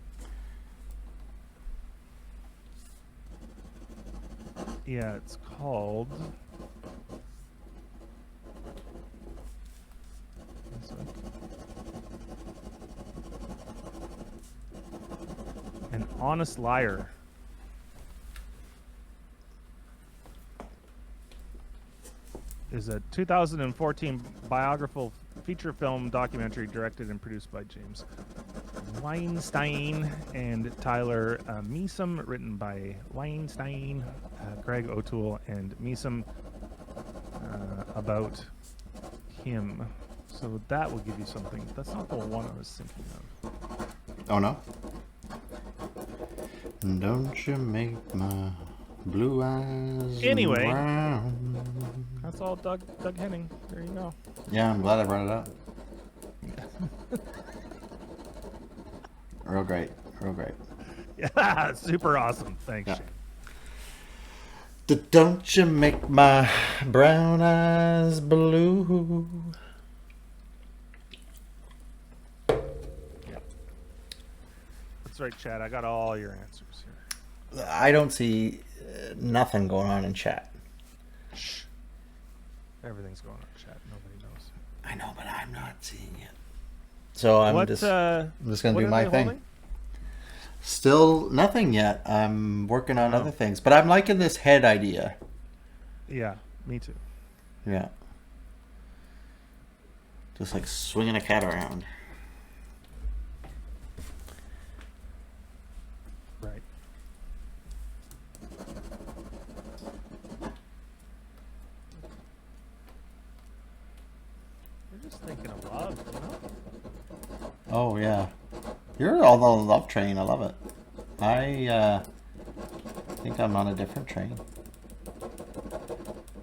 Yeah, it's called. An Honest Liar. Is a 2014 biographical feature film documentary directed and produced by James Weinstein and Tyler Measom, written by Weinstein, Greg O'Toole, and Measom, about him. So that will give you something. That's not the one I was thinking of. Oh no? Don't you make my blue eyes Anyway, brown. That's all Doug Henning. There you go. Yeah, I'm glad I brought it up. Real great. Real great. Yeah, super awesome. Thanks, Yeah. Shane. Don't you make my brown eyes blue. That's right, Chad. I got all your answers here. I don't see nothing going on in chat. Shh. Everything's going on, Chad. Nobody knows. I know, but I'm not seeing it. So I'm just going to do my thing. Holding? Still nothing yet. I'm working on other things. But I'm liking this head idea. Yeah, me too. Yeah. Just like swinging a cat around. Right. You're just thinking of love, you know? Oh, yeah. You're on the love train. I love it. I think I'm on a different train.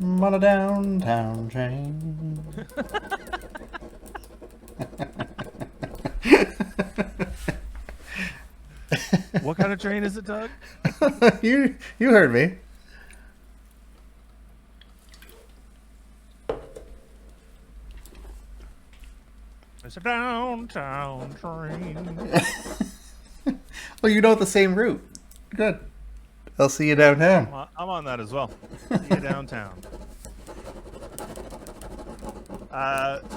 I'm on a downtown train. What kind of train is it, Doug? you heard me. It's a downtown train. Well, you know the same route. Good. I'll see you downtown. I'm on that as well. See you downtown.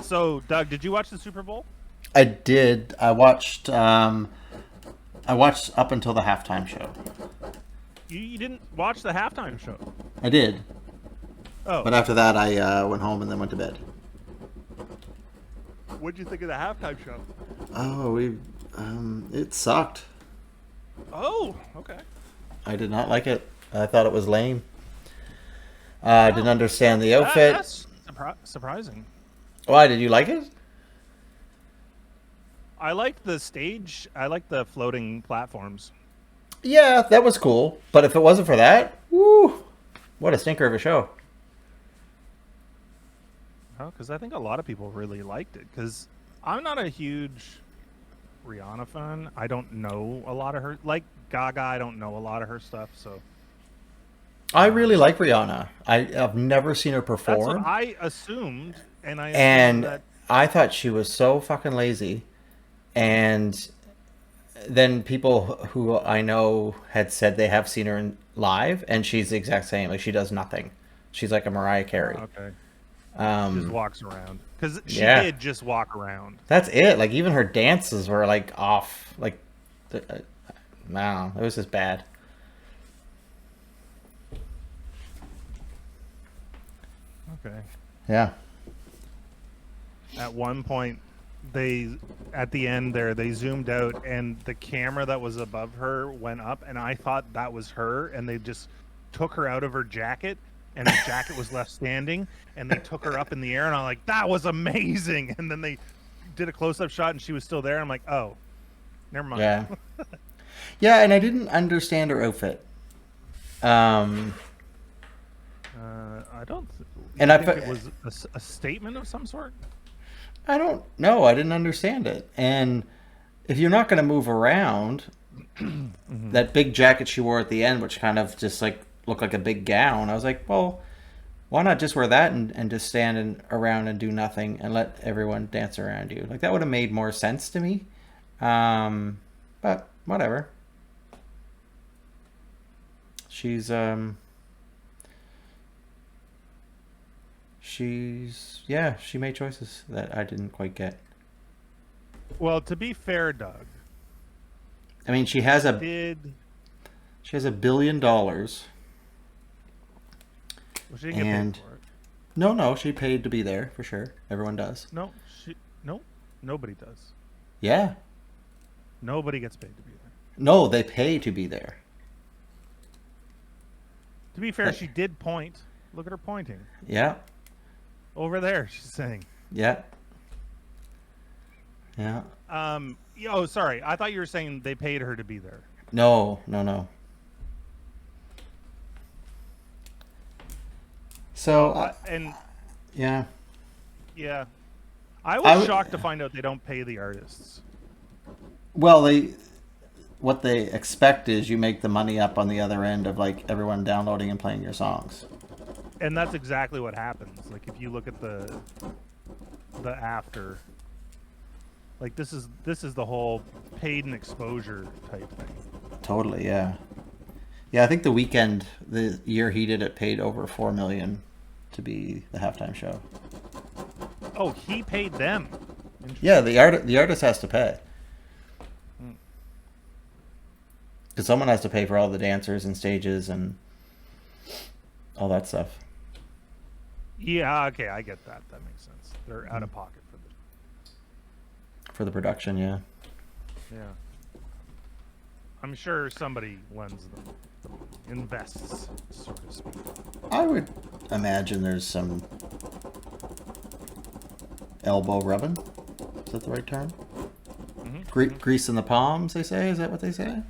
So, Doug, did you watch the Super Bowl? I did. I watched up until the halftime show. You didn't watch the halftime show? I did. Oh. But after that, I went home and then went to bed. What'd you think of the halftime show? Oh, it sucked. Oh, okay. I did not like it. I thought it was lame. I didn't understand the outfit. That's surprising. Why, did you like it? I like the stage. I like the floating platforms. Yeah, that was cool. But if it wasn't for that, woo, what a stinker of a show. Oh, because I think a lot of people really liked it. Because I'm not a huge Rihanna fan. I don't know a lot of her. Like Gaga, I don't know a lot of her stuff. So I really like Rihanna. I've never seen her perform. that's what I assumed, and I assumed that. I thought she was so fucking lazy. And then people who I know had said they have seen her live, and she's the exact same. Like, she does nothing. She's like a Mariah Carey. Okay. She just walks around. Because she Yeah. did just walk around. That's it. Like, even her dances were like off. Like, wow, it was just bad. Okay. Yeah. At one point, at the end there, they zoomed out, and the camera that was above her went up, and I thought that was her, and they just took her out of her jacket, and her jacket was left standing, and they took her up in the air, and I'm like, that was amazing. And then they did a close-up shot, and she was still there. And I'm like, oh, never mind. Yeah. Yeah, and I didn't understand her outfit. I don't. And think it was a statement of some sort. I don't know. I didn't understand it. And if you're not going to move around, that big jacket she wore at the end, which kind of just like looked like a big gown, I was like, well, why not just wear that and just stand around and do nothing and let everyone dance around you? Like that would have made more sense to me. But whatever. She's she made choices that I didn't quite get. Well, to be fair, Doug, I mean, she has $1 billion. Well, she didn't and get paid for it. no, she paid to be there for sure. Everyone does. No, nobody does. Yeah. Nobody gets paid to be there. No, they pay to be there. To be fair, she did point. Look at her pointing. Yeah. Over there, she's saying. Yeah. Yeah. Oh, sorry. I thought you were saying they paid her to be there. No. So, yeah. Yeah. I was shocked to find out they don't pay the artists. Well, what they expect is you make the money up on the other end of like everyone downloading and playing your songs. And that's exactly what happens. Like if you look at the after, like this is the whole paid and exposure type thing. Totally, yeah. Yeah, I think The Weeknd, the year he did it, paid over $4 million to be the halftime show. Oh, he paid them. Yeah, the artist has to pay. Because someone has to pay for all the dancers and stages and all that stuff. Yeah, okay, I get that. That makes sense. They're out of pocket for the production, yeah. Yeah. I'm sure somebody lends them, invests, so to speak. I would imagine there's some elbow rubbing. Is that the right term? Mm-hmm. Grease in the palms, they say? Is that what they say?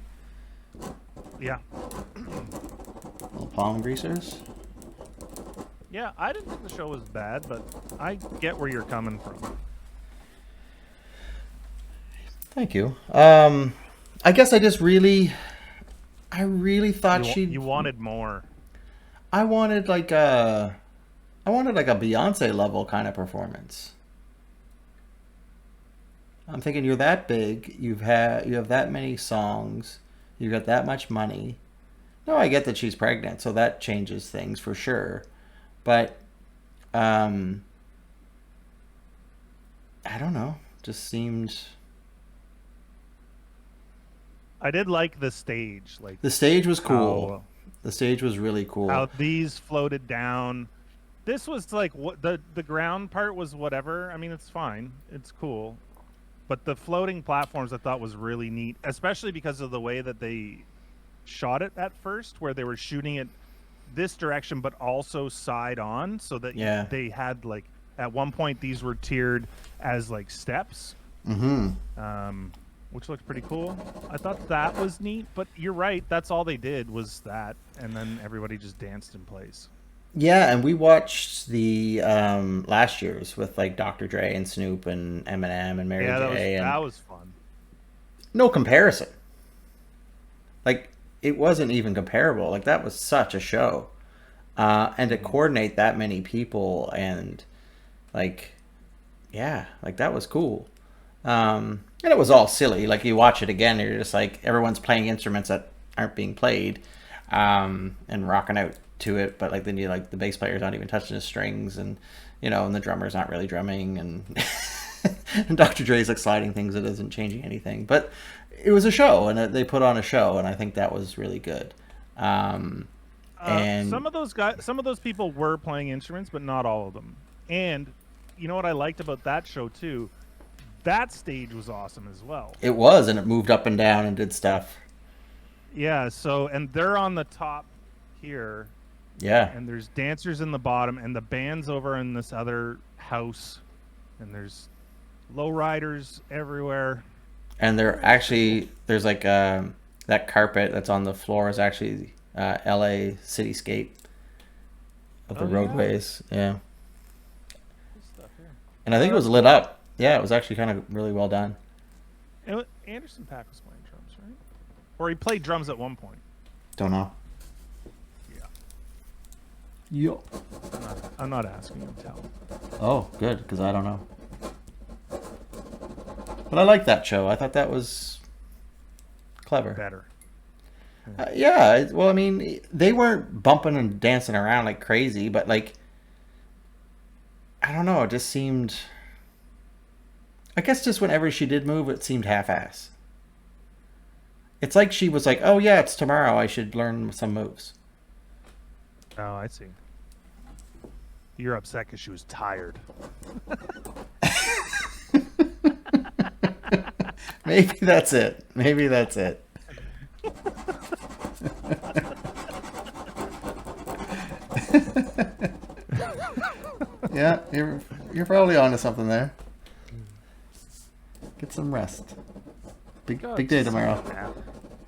Yeah. Little palm greasers? Yeah, I didn't think the show was bad, but I get where you're coming from. Thank you. I guess I really thought you wanted more. I wanted like a Beyonce level kind of performance. I'm thinking you're that big, you have that many songs, you got that much money. No, I get that she's pregnant, so that changes things for sure. But I don't know, just seemed. I did like the stage. Like the stage was cool. The stage was really cool. How these floated down. This was like what the ground part was whatever. I mean, it's fine. It's cool. But the floating platforms I thought was really neat, especially because of the way that they shot it at first, where they were shooting it this direction but also side on, so that they had like at one point these were tiered as like steps. Which looked pretty cool. I thought that was neat, but you're right. That's all they did was that, and then everybody just danced in place. Yeah, and we watched the last year's with like Dr. Dre and Snoop and Eminem and Mary J. That was fun. No comparison. Like it wasn't even comparable. Like that was such a show, and to coordinate that many people and like, yeah, like that was cool. And it was all silly. Like you watch it again, you're just like everyone's playing instruments that aren't being played, and rocking out to it. But like then you like the bass player's not even touching the strings, and and the drummer's not really drumming, and and Dr. Dre's like sliding things that isn't changing anything. But it was a show, and they put on a show, and I think that was really good. And some of those people were playing instruments, but not all of them. And you know what I liked about that show too? That stage was awesome as well. it was, and it moved up and down and did stuff. Yeah. So, and they're on the top here, Yeah. and there's dancers in the bottom, and the band's over in this other house, and there's lowriders everywhere. And there's like that carpet that's on the floor is actually LA cityscape of the roadways. Yeah. Good stuff here. And I think it was lit up. Yeah, it was actually kind of really well done. Anderson .Paak was playing drums, right? Or he played drums at one point. Don't know. Yeah. Yo. I'm not asking him to tell. Oh, good, because I don't know. But I liked that show. I thought that was clever. Better. Yeah, well, I mean, they weren't bumping and dancing around like crazy, but like, I don't know, it just seemed, I guess just whenever she did move, it seemed half-ass. It's like she was like, oh yeah, it's tomorrow, I should learn some moves. Oh, I see. You're upset because she was tired. Maybe that's it. Maybe that's it. Yeah, you're probably onto something there. Get some rest. Big day tomorrow.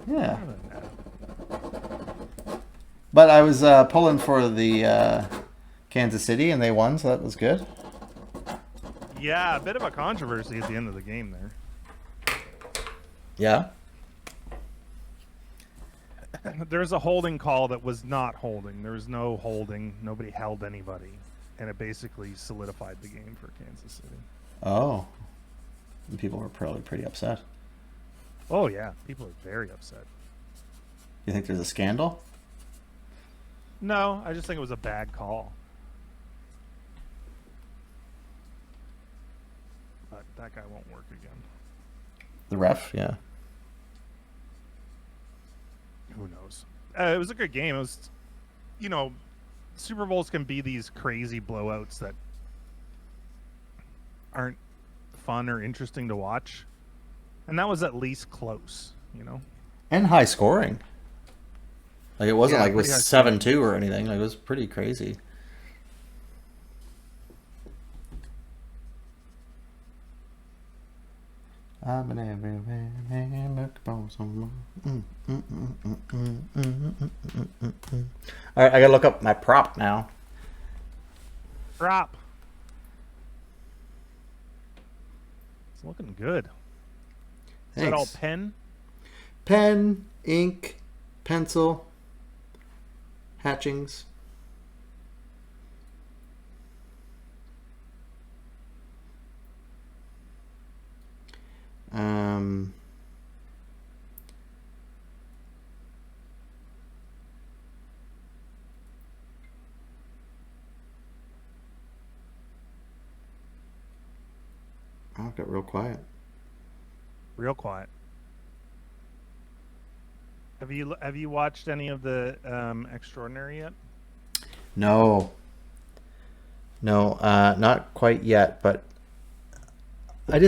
Yeah. But I was pulling for the Kansas City, and they won, so that was good. Yeah, a bit of a controversy at the end of the game there. Yeah. There's a holding call that was not holding. There was no holding. Nobody held anybody. And it basically solidified the game for Kansas City. Oh. And people were probably pretty upset. Oh, yeah. People are very upset. You think there's a scandal? No, I just think it was a bad call. But that guy won't work again. The ref, yeah. Who knows? It was a good game. It was, you know, Super Bowls can be these crazy blowouts that aren't fun or interesting to watch. And that was at least close, you know? And high scoring. Like, it wasn't like it was pretty high 7-2 or anything. Like, it was pretty crazy. All right, I gotta look up my prop now. Drop. It's looking good. Is that all Thanks. pen? Pen, ink, pencil, hatchings. Oh, it got real quiet. Real quiet. Have you watched any of the Extraordinary yet? No. No, not quite yet, but I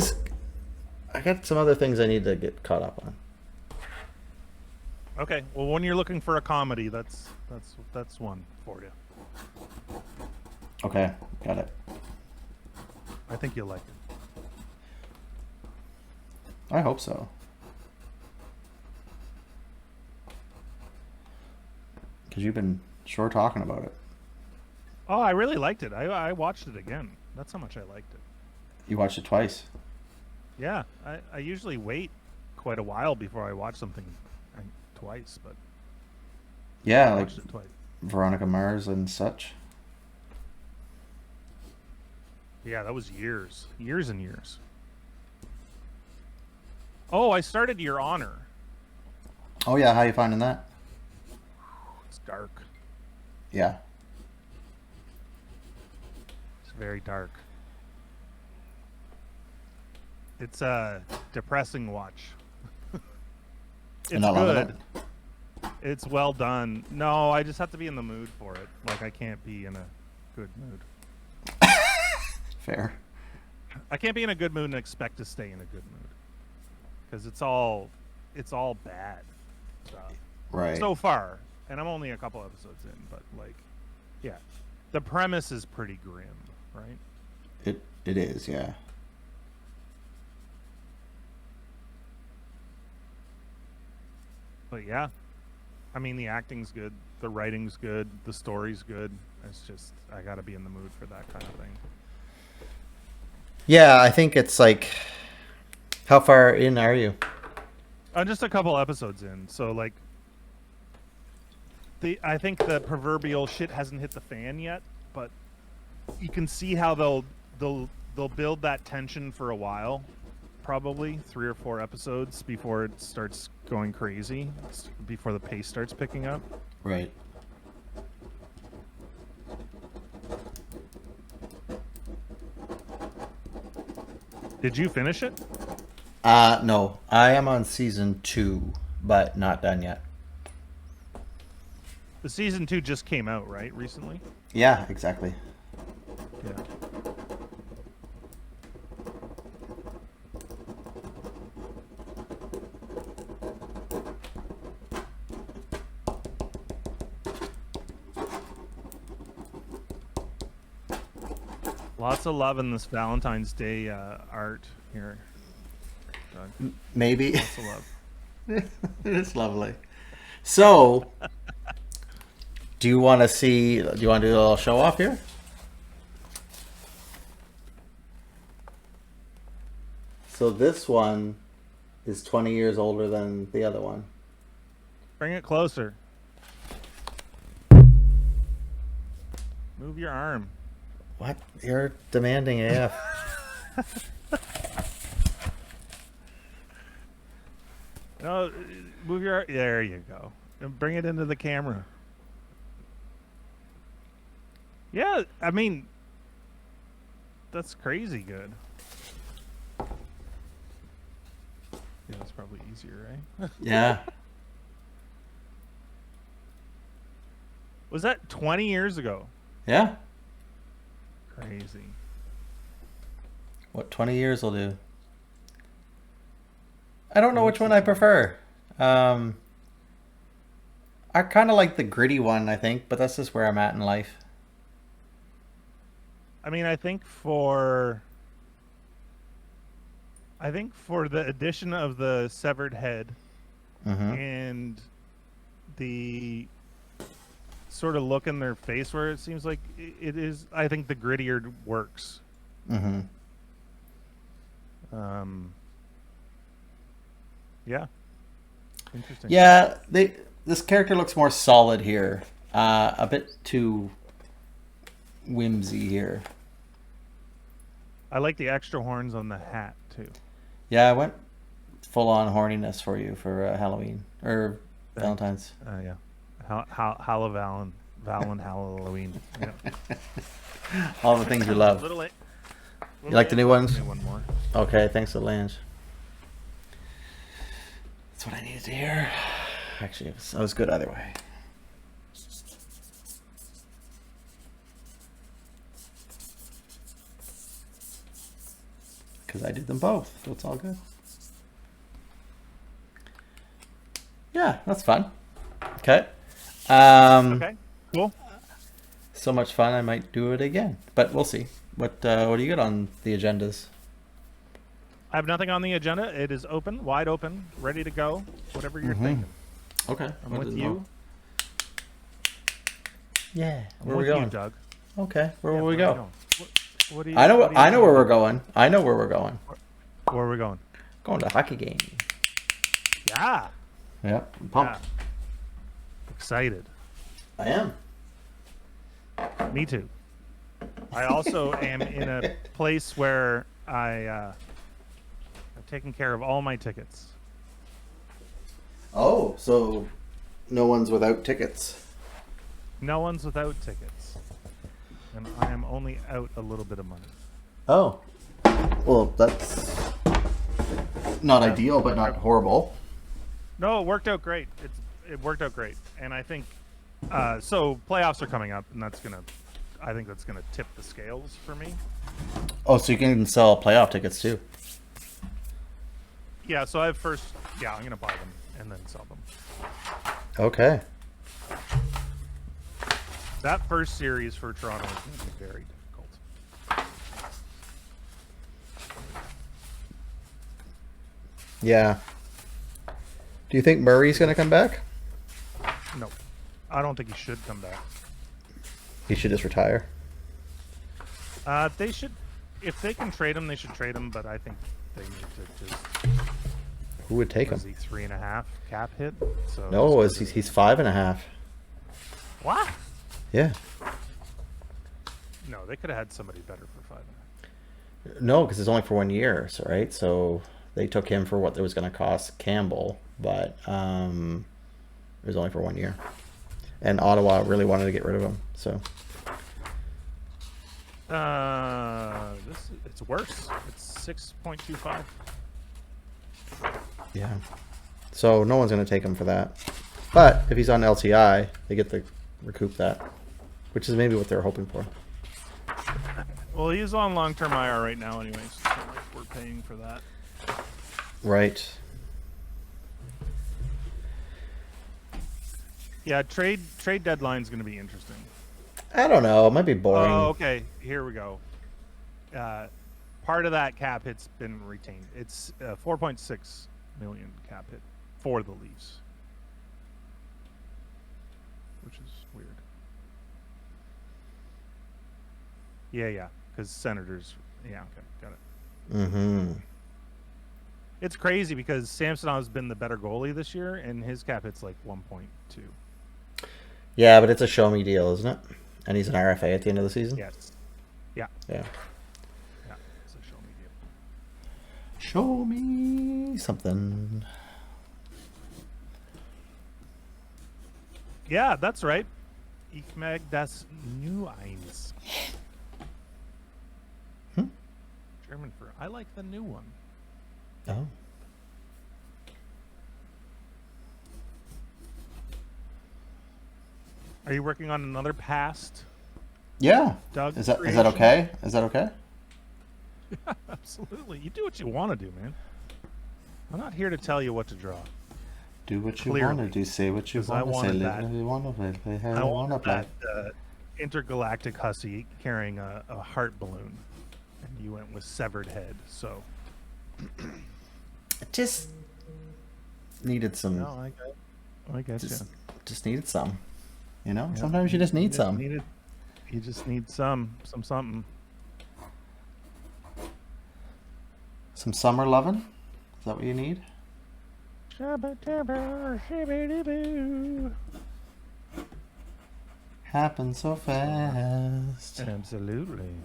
got some other things I need to get caught up on. Okay. Well, when you're looking for a comedy, that's one for you. Okay, got it. I think you'll like it. I hope so. Because you've been sure talking about it. Oh, I really liked it. I watched it again. That's how much I liked it. You watched it twice. Yeah, I usually wait quite a while before I watch something twice, but Yeah, I like watched it twice. Veronica Mars and such. Yeah, that was years and years. Oh, I started Your Honor. Oh yeah, how you finding that? It's dark. Yeah. It's very dark. It's a depressing watch. It's not loving good. It's well done. No, I just have to be in the mood for it. Like, I can't be in a good mood. Fair. I can't be in a good mood and expect to stay in a good mood. Because it's all bad stuff. Right. So far. And I'm only a couple episodes in, but like, yeah. The premise is pretty grim, right? It is, yeah. But yeah. I mean, the acting's good, the writing's good, the story's good. It's just, I gotta be in the mood for that kind of thing. Yeah, I think it's like, how far in are you? I'm just a couple episodes in, so like, I think the proverbial shit hasn't hit the fan yet, but you can see how they'll build that tension for a while, probably 3 or 4 episodes before it starts going crazy, before the pace starts picking up. Right. Did you finish it? No. I am on season 2, but not done yet. The season 2 just came out, right, recently? Yeah, exactly. Yeah. Lots of love in this Valentine's Day art here, Doug. Maybe. Lots of love. It is lovely. So, do you want to do a little show off here? So this one is 20 years older than the other one. Bring it closer. Move your arm. What? You're demanding AF. No, move your. There you go. And bring it into the camera. Yeah, I mean, that's crazy good. Yeah, that's probably easier, right? Yeah. Was that 20 years ago? Yeah. Crazy. What 20 years will do? I don't know which one I prefer. I kind of like the gritty one, I think, but that's just where I'm at in life. I mean, I think for the addition of the severed head and the sort of look in their face where it seems like it is, I think the grittier works. Yeah. Interesting. Yeah, this character looks more solid here. A bit too whimsy here. I like the extra horns on the hat too. Yeah, I went full on horniness for you for Halloween or Valentine's. Yeah. Halloween. Yeah. All the things you love. You like the new ones? One more. Okay, thanks, Solange. That's what I needed to hear. Actually, I was good either way. Because I did them both, so it's all good. Yeah, that's fun. Okay. Okay. Cool. So much fun, I might do it again, but we'll see. What do you got on the agendas? I have nothing on the agenda. It is open, wide open, ready to go. Whatever you're thinking. Okay. I'm with you. Yeah. Where I'm we with going? you, Doug. Okay. Where will we are go? What do you, I know what do you where think? we're going. I know where we're going. Where are we going? Going to a hockey game. Yeah. Yeah. I'm pumped. Yeah. Excited. I am. Me too. I also am in a place where I've taken care of all my tickets. Oh, so no one's without tickets. No one's without tickets. And I am only out a little bit of money. Oh. Well, that's not ideal, but not horrible. No, it worked out great. it worked out great, and I think so. Playoffs are coming up, and I think that's gonna tip the scales for me. Oh, so you can sell playoff tickets too. Yeah, so I'm gonna buy them and then sell them. Okay. That first series for Toronto is going to be very difficult. Yeah. Do you think Murray's going to come back? No, I don't think he should come back. He should just retire. They should, if they can trade him, they should trade him. But I think they need to just. Who would take him? Is he 3.5 cap hit? So No, he's 5.5. What? Yeah. No, they could have had somebody better for 5.5. No, because it's only for 1 year, so, right? So they took him for what it was going to cost Campbell, but it was only for 1 year. And Ottawa really wanted to get rid of him, so. It's worse. It's 6.25. Yeah. So no one's going to take him for that. But if he's on LTI, they get to recoup that, which is maybe what they're hoping for. Well, he's on long-term IR right now, anyways. So it's not like we're paying for that. Right. Yeah, trade deadline's going to be interesting. I don't know. It might be boring. Oh, okay. Here we go. Part of that cap hit's been retained. It's 4.6 million cap hit for the Leafs, which is weird. Yeah, because Senators. Yeah, okay, got it. Mm-hmm. It's crazy because Samsonov's been the better goalie this year, and his cap hit's like 1.2. Yeah, but it's a show me deal, isn't it? And he's an RFA at the end of the season? Yes. Yeah. Yeah. Yeah, it's a show me deal. Show me something. Yeah, that's right. Ich mag das new eins. German for I like the new one. Oh. Are you working on another past? Yeah. Doug Is that creation? okay? Is that okay? Absolutely. You do what you want to do, man. I'm not here to tell you what to draw. Do what you Clearly. want to do. Say what you 'Cause I want to say. wanted Live that. what you want to play. Play how I you want to want play. that intergalactic hussy carrying a heart balloon, and you went with severed head. So Just needed some. no, I guess Just needed some. You know, yeah. sometimes you just need some. You just need something. Some summer loving. Is that what you need? Happened so fast. Absolutely.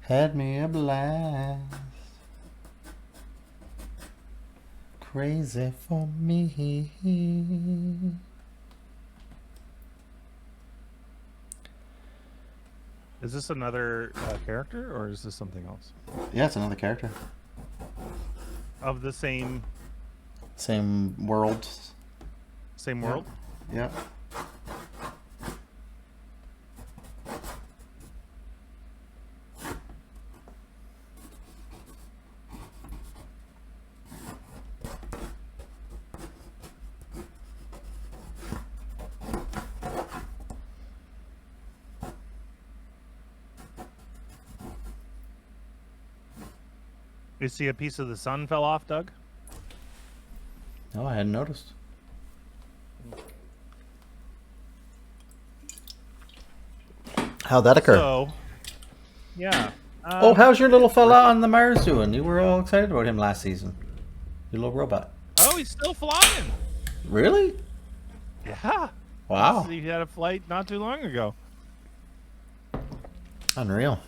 Had me a blast. Crazy for me. Is this another character, or is this something else? Yeah, it's another character. Of the same Same world. world? Yeah. You see a piece of the sun fell off, Doug? No, I hadn't noticed. How'd that occur? So, yeah. Oh, how's your little fella on the Mars doing? You were all excited about him last season. Your little robot. Oh, he's still flying. Really? Yeah. Wow. He had a flight not too long ago. Unreal.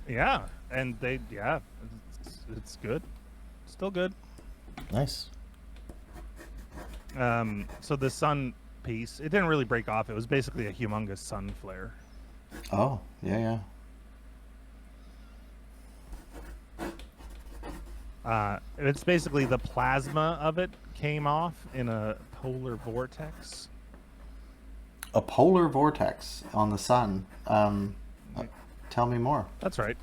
Yeah, and it's good. Still good. Nice. So the sun piece, it didn't really break off. It was basically a humongous sun flare. Oh, yeah. It's basically the plasma of it came off in a polar vortex. A polar vortex on the sun. Tell me more. That's right.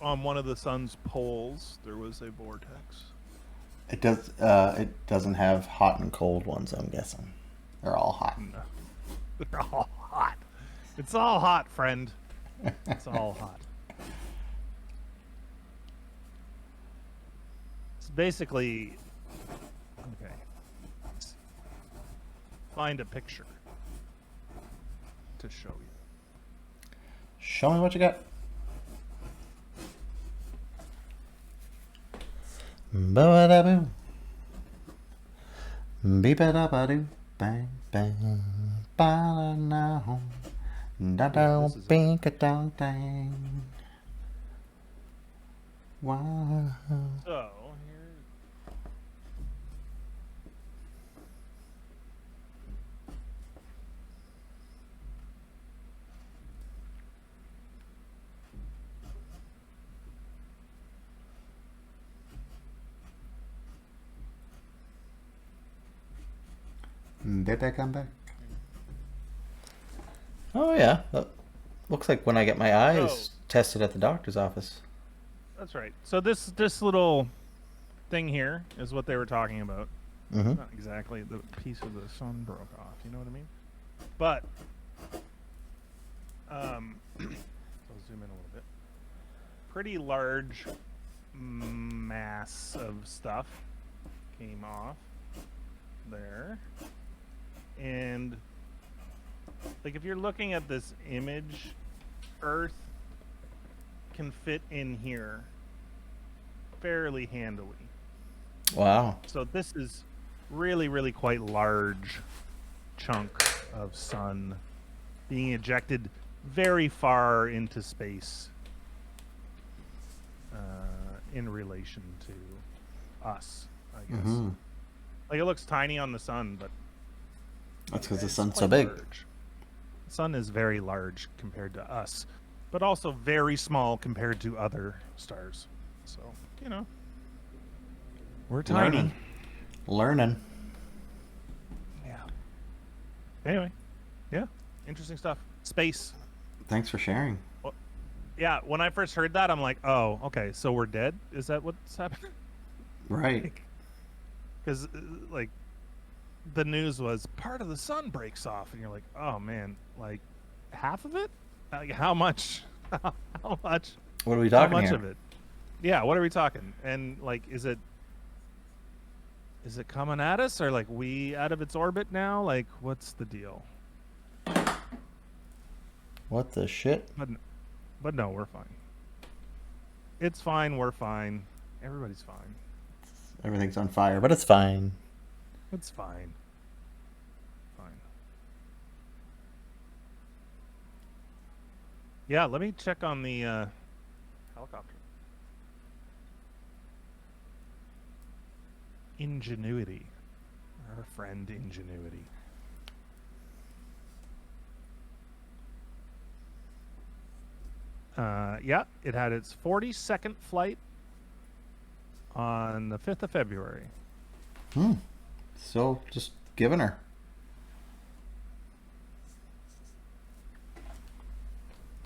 On one of the sun's poles, there was a vortex. It does. It doesn't have hot and cold ones. I'm guessing they're all hot. No. They're all hot. It's all hot, friend. It's all hot. It's basically okay. Find a picture to show you. Show me what you got. Ba-da-boo. Beep-a-da-ba-doo. Bang, bang. Ba-da-now. Da-da, bink-a-dong-dang. Wow. So here. Did they come back? Oh yeah, that looks like when I get my eyes tested at the doctor's office. That's right. So this little thing here is what they were talking about. Mm-hmm. Not exactly the piece of the sun broke off. You know what I mean? But I'll zoom in a little bit. Pretty large mass of stuff came off there, and like if you're looking at this image, Earth can fit in here fairly handily. Wow. So this is really, really quite large chunk of sun being ejected very far into space in relation to us, I guess. Mm-hmm. Like it looks tiny on the sun, but That's because the it's sun's so quite big. large. The sun is very large compared to us, but also very small compared to other stars. So, you know, we're tiny. Learning. Yeah. Anyway, yeah, interesting stuff. Space. Thanks for sharing. Yeah, when I first heard that, I'm like, oh, okay, so we're dead? Is that what's happening? Right. Because, like, the news was part of the sun breaks off, and you're like, oh, man, like, half of it? Like, how much? How much? What are we talking How much here? of it? Yeah, what are we talking? And, like, is it coming at us, or, like, we out of its orbit now? Like, what's the deal? What the shit? But no, we're fine. It's fine. We're fine. Everybody's fine. Everything's on fire, but it's fine. It's fine. Fine. Yeah, let me check on the helicopter. Ingenuity. Our friend Ingenuity. Yeah, it had its 42nd flight on the 5th of February. So just giving her.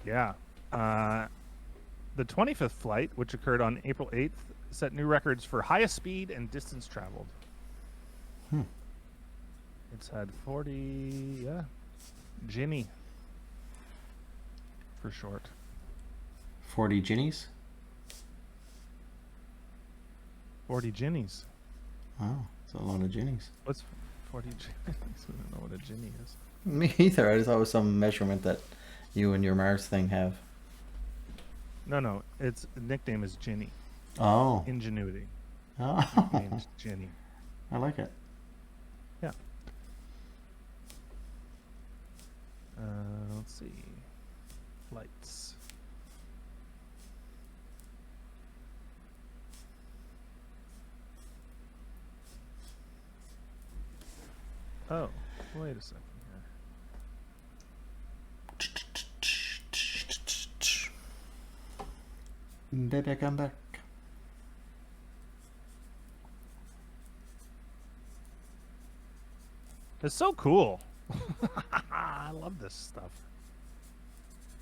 Yeah. The 25th flight, which occurred on April 8th, set new records for highest speed and distance traveled. It's had 40, yeah, Ginny for short. 40 Ginnies? 40 Ginnies. Wow, that's a lot of Ginnies. What's 40 Ginnies? I don't know what a Ginny is. Me either. I just thought it was some measurement that you and your Mars thing have. No, its nickname is Ginny. Oh. Ingenuity. Oh. Named Ginny. I like it. Yeah. Let's see. Lights. Oh, wait a second here. Did I come back? It's so cool. I love this stuff.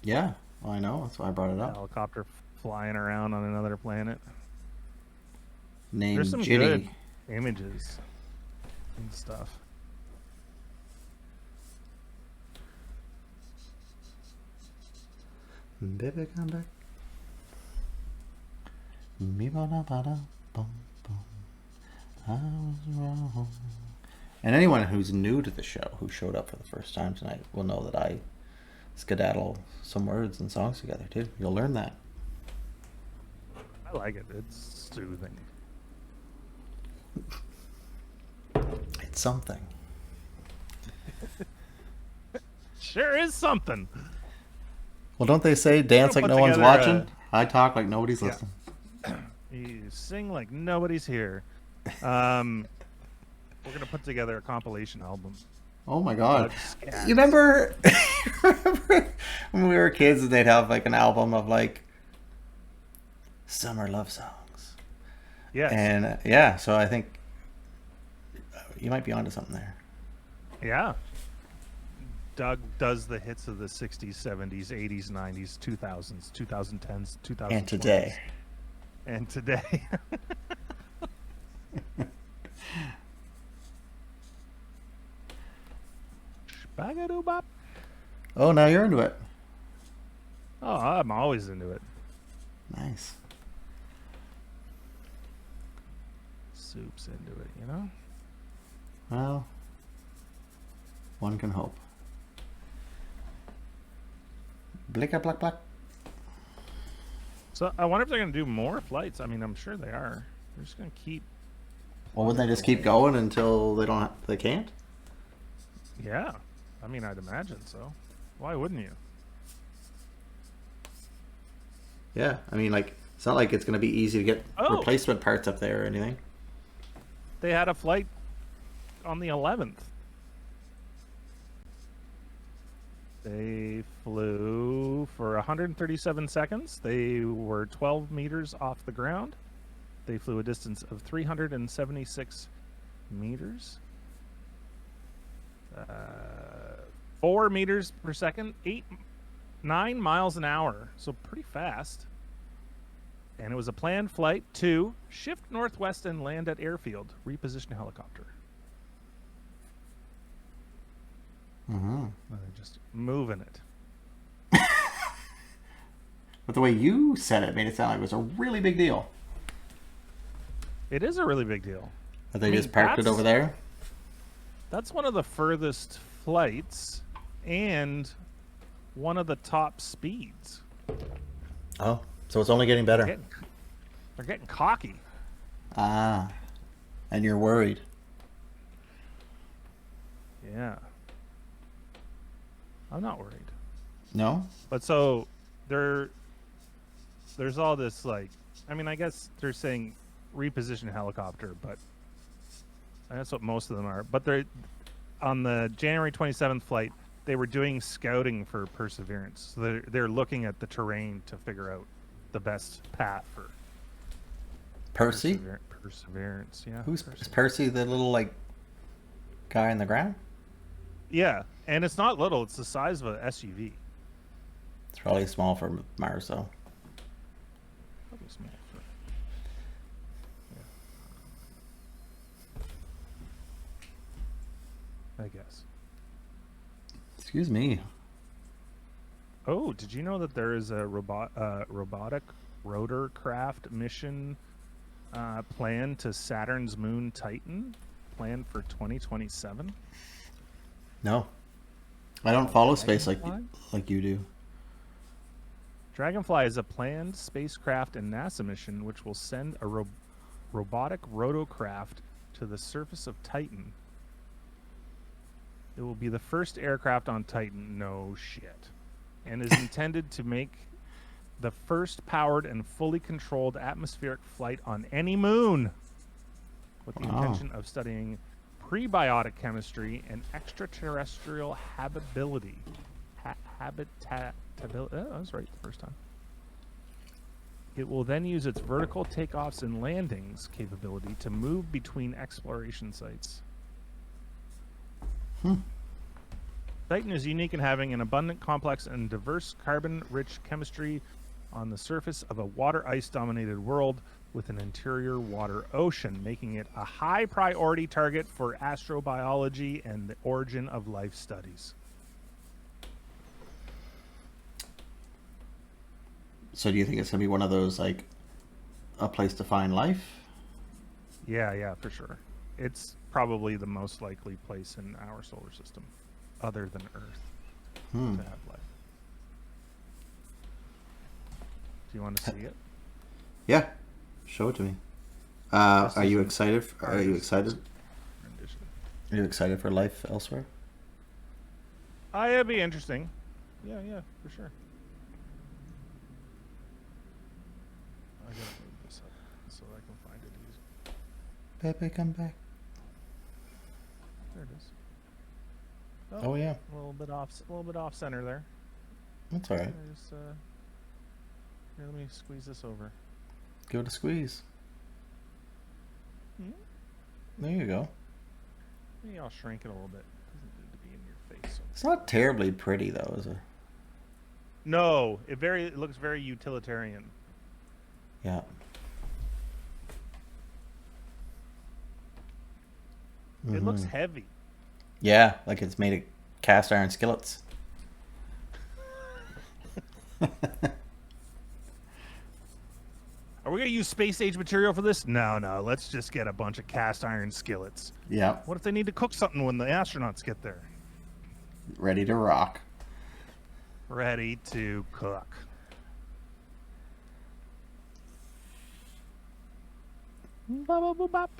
Yeah, well, I know. That's why I brought it up. Helicopter flying around on another planet. There's Named some Ginny. good images and stuff. Baby, come back. Me ba-da ba-da, bum, bum. I was wrong. And anyone who's new to the show, who showed up for the first time tonight, will know that I skedaddle some words and songs together too. You'll learn that. I like it. It's soothing. It's something. Sure is something. Well, don't they say dance We'll like put no one's together watching? I talk like nobody's Yeah. listening. You sing like nobody's here. We're gonna put together a compilation album. Oh my god. Scats. You remember, remember when we were kids and they'd have like an album of like summer love songs? Yes. And yeah, so I think you might be onto something there. Yeah. Doug does the hits of the 60s, 70s, 80s, 90s, 2000s, 2010s, 2020s. And today. And today. Spagadoo-bop. Oh, now you're into it. Oh, I'm always into it. Nice. Soup's into it, you know? Well, one can hope. Blicka black black. So I wonder if they're going to do more flights. I mean, I'm sure they are. They're just going to keep. Well, wouldn't they just keep going until they can't? Yeah. I mean, I'd imagine so. Why wouldn't you? Yeah, I mean, like, it's not like it's going to be easy to get Oh. replacement parts up there or anything. They had a flight on the 11th. They flew for 137 seconds. They were 12 meters off the ground. They flew a distance of 376 meters. 4 meters per second, 9 miles an hour. So pretty fast. And it was a planned flight to shift northwest and land at airfield, reposition helicopter. Mm-hmm. They're just moving it. But the way you said it made it sound like it was a really big deal. It is a really big deal. That they I mean, just parked it that's- over there? That's one of the furthest flights and one of the top speeds. Oh, so it's only getting better. They're getting cocky. Ah, and you're worried. Yeah. I'm not worried. No? But so there's all this like, I mean, I guess they're saying reposition helicopter, but that's what most of them are. But they're on the January 27th flight, they were doing scouting for Perseverance. So they're looking at the terrain to figure out the best path for Percy? Perseverance. Yeah. Is Percy the little, like, guy in the ground? Yeah, and it's not little. It's the size of an SUV. It's probably small for Mars, though. Probably small for. Yeah. I guess. Excuse me. Oh, did you know that there is a robotic rotorcraft mission planned to Saturn's moon Titan, planned for 2027? No. I don't follow space like Dragonfly? you do. Dragonfly is a planned spacecraft and NASA mission which will send a robotic rotocraft to the surface of Titan. It will be the first aircraft on Titan, no shit, and is intended to make the first powered and fully controlled atmospheric flight on any moon, with the intention of studying prebiotic chemistry and extraterrestrial habitability. Habitability. Oh, I was right the first time. It will then use its vertical takeoffs and landings capability to move between exploration sites. Titan is unique in having an abundant, complex, and diverse carbon-rich chemistry on the surface of a water ice-dominated world with an interior water ocean, making it a high-priority target for astrobiology and the origin of life studies. So do you think it's going to be one of those, like, a place to find life? Yeah, for sure. It's probably the most likely place in our solar system, other than Earth, to have life. Do you want to see it? Yeah, show it to me. Are you excited? Are you excited? Are you excited for life elsewhere? It'd be interesting. Yeah, for sure. I gotta move this up so I can find it easy. Pepe, come back. There it is. Oh yeah, a little bit off center there. that's all right. Here, let me squeeze this over. Give it a squeeze. There you go. Maybe I'll shrink it a little bit. It doesn't need to be in your face. So. It's not terribly pretty though, is it? No, it looks very utilitarian. Yeah. It looks heavy. Yeah, like it's made of cast iron skillets. Are we going to use space age material for this? No. Let's just get a bunch of cast iron skillets. Yeah. What if they need to cook something when the astronauts get there? Ready to rock. Ready to cook. Bop, bop, bop.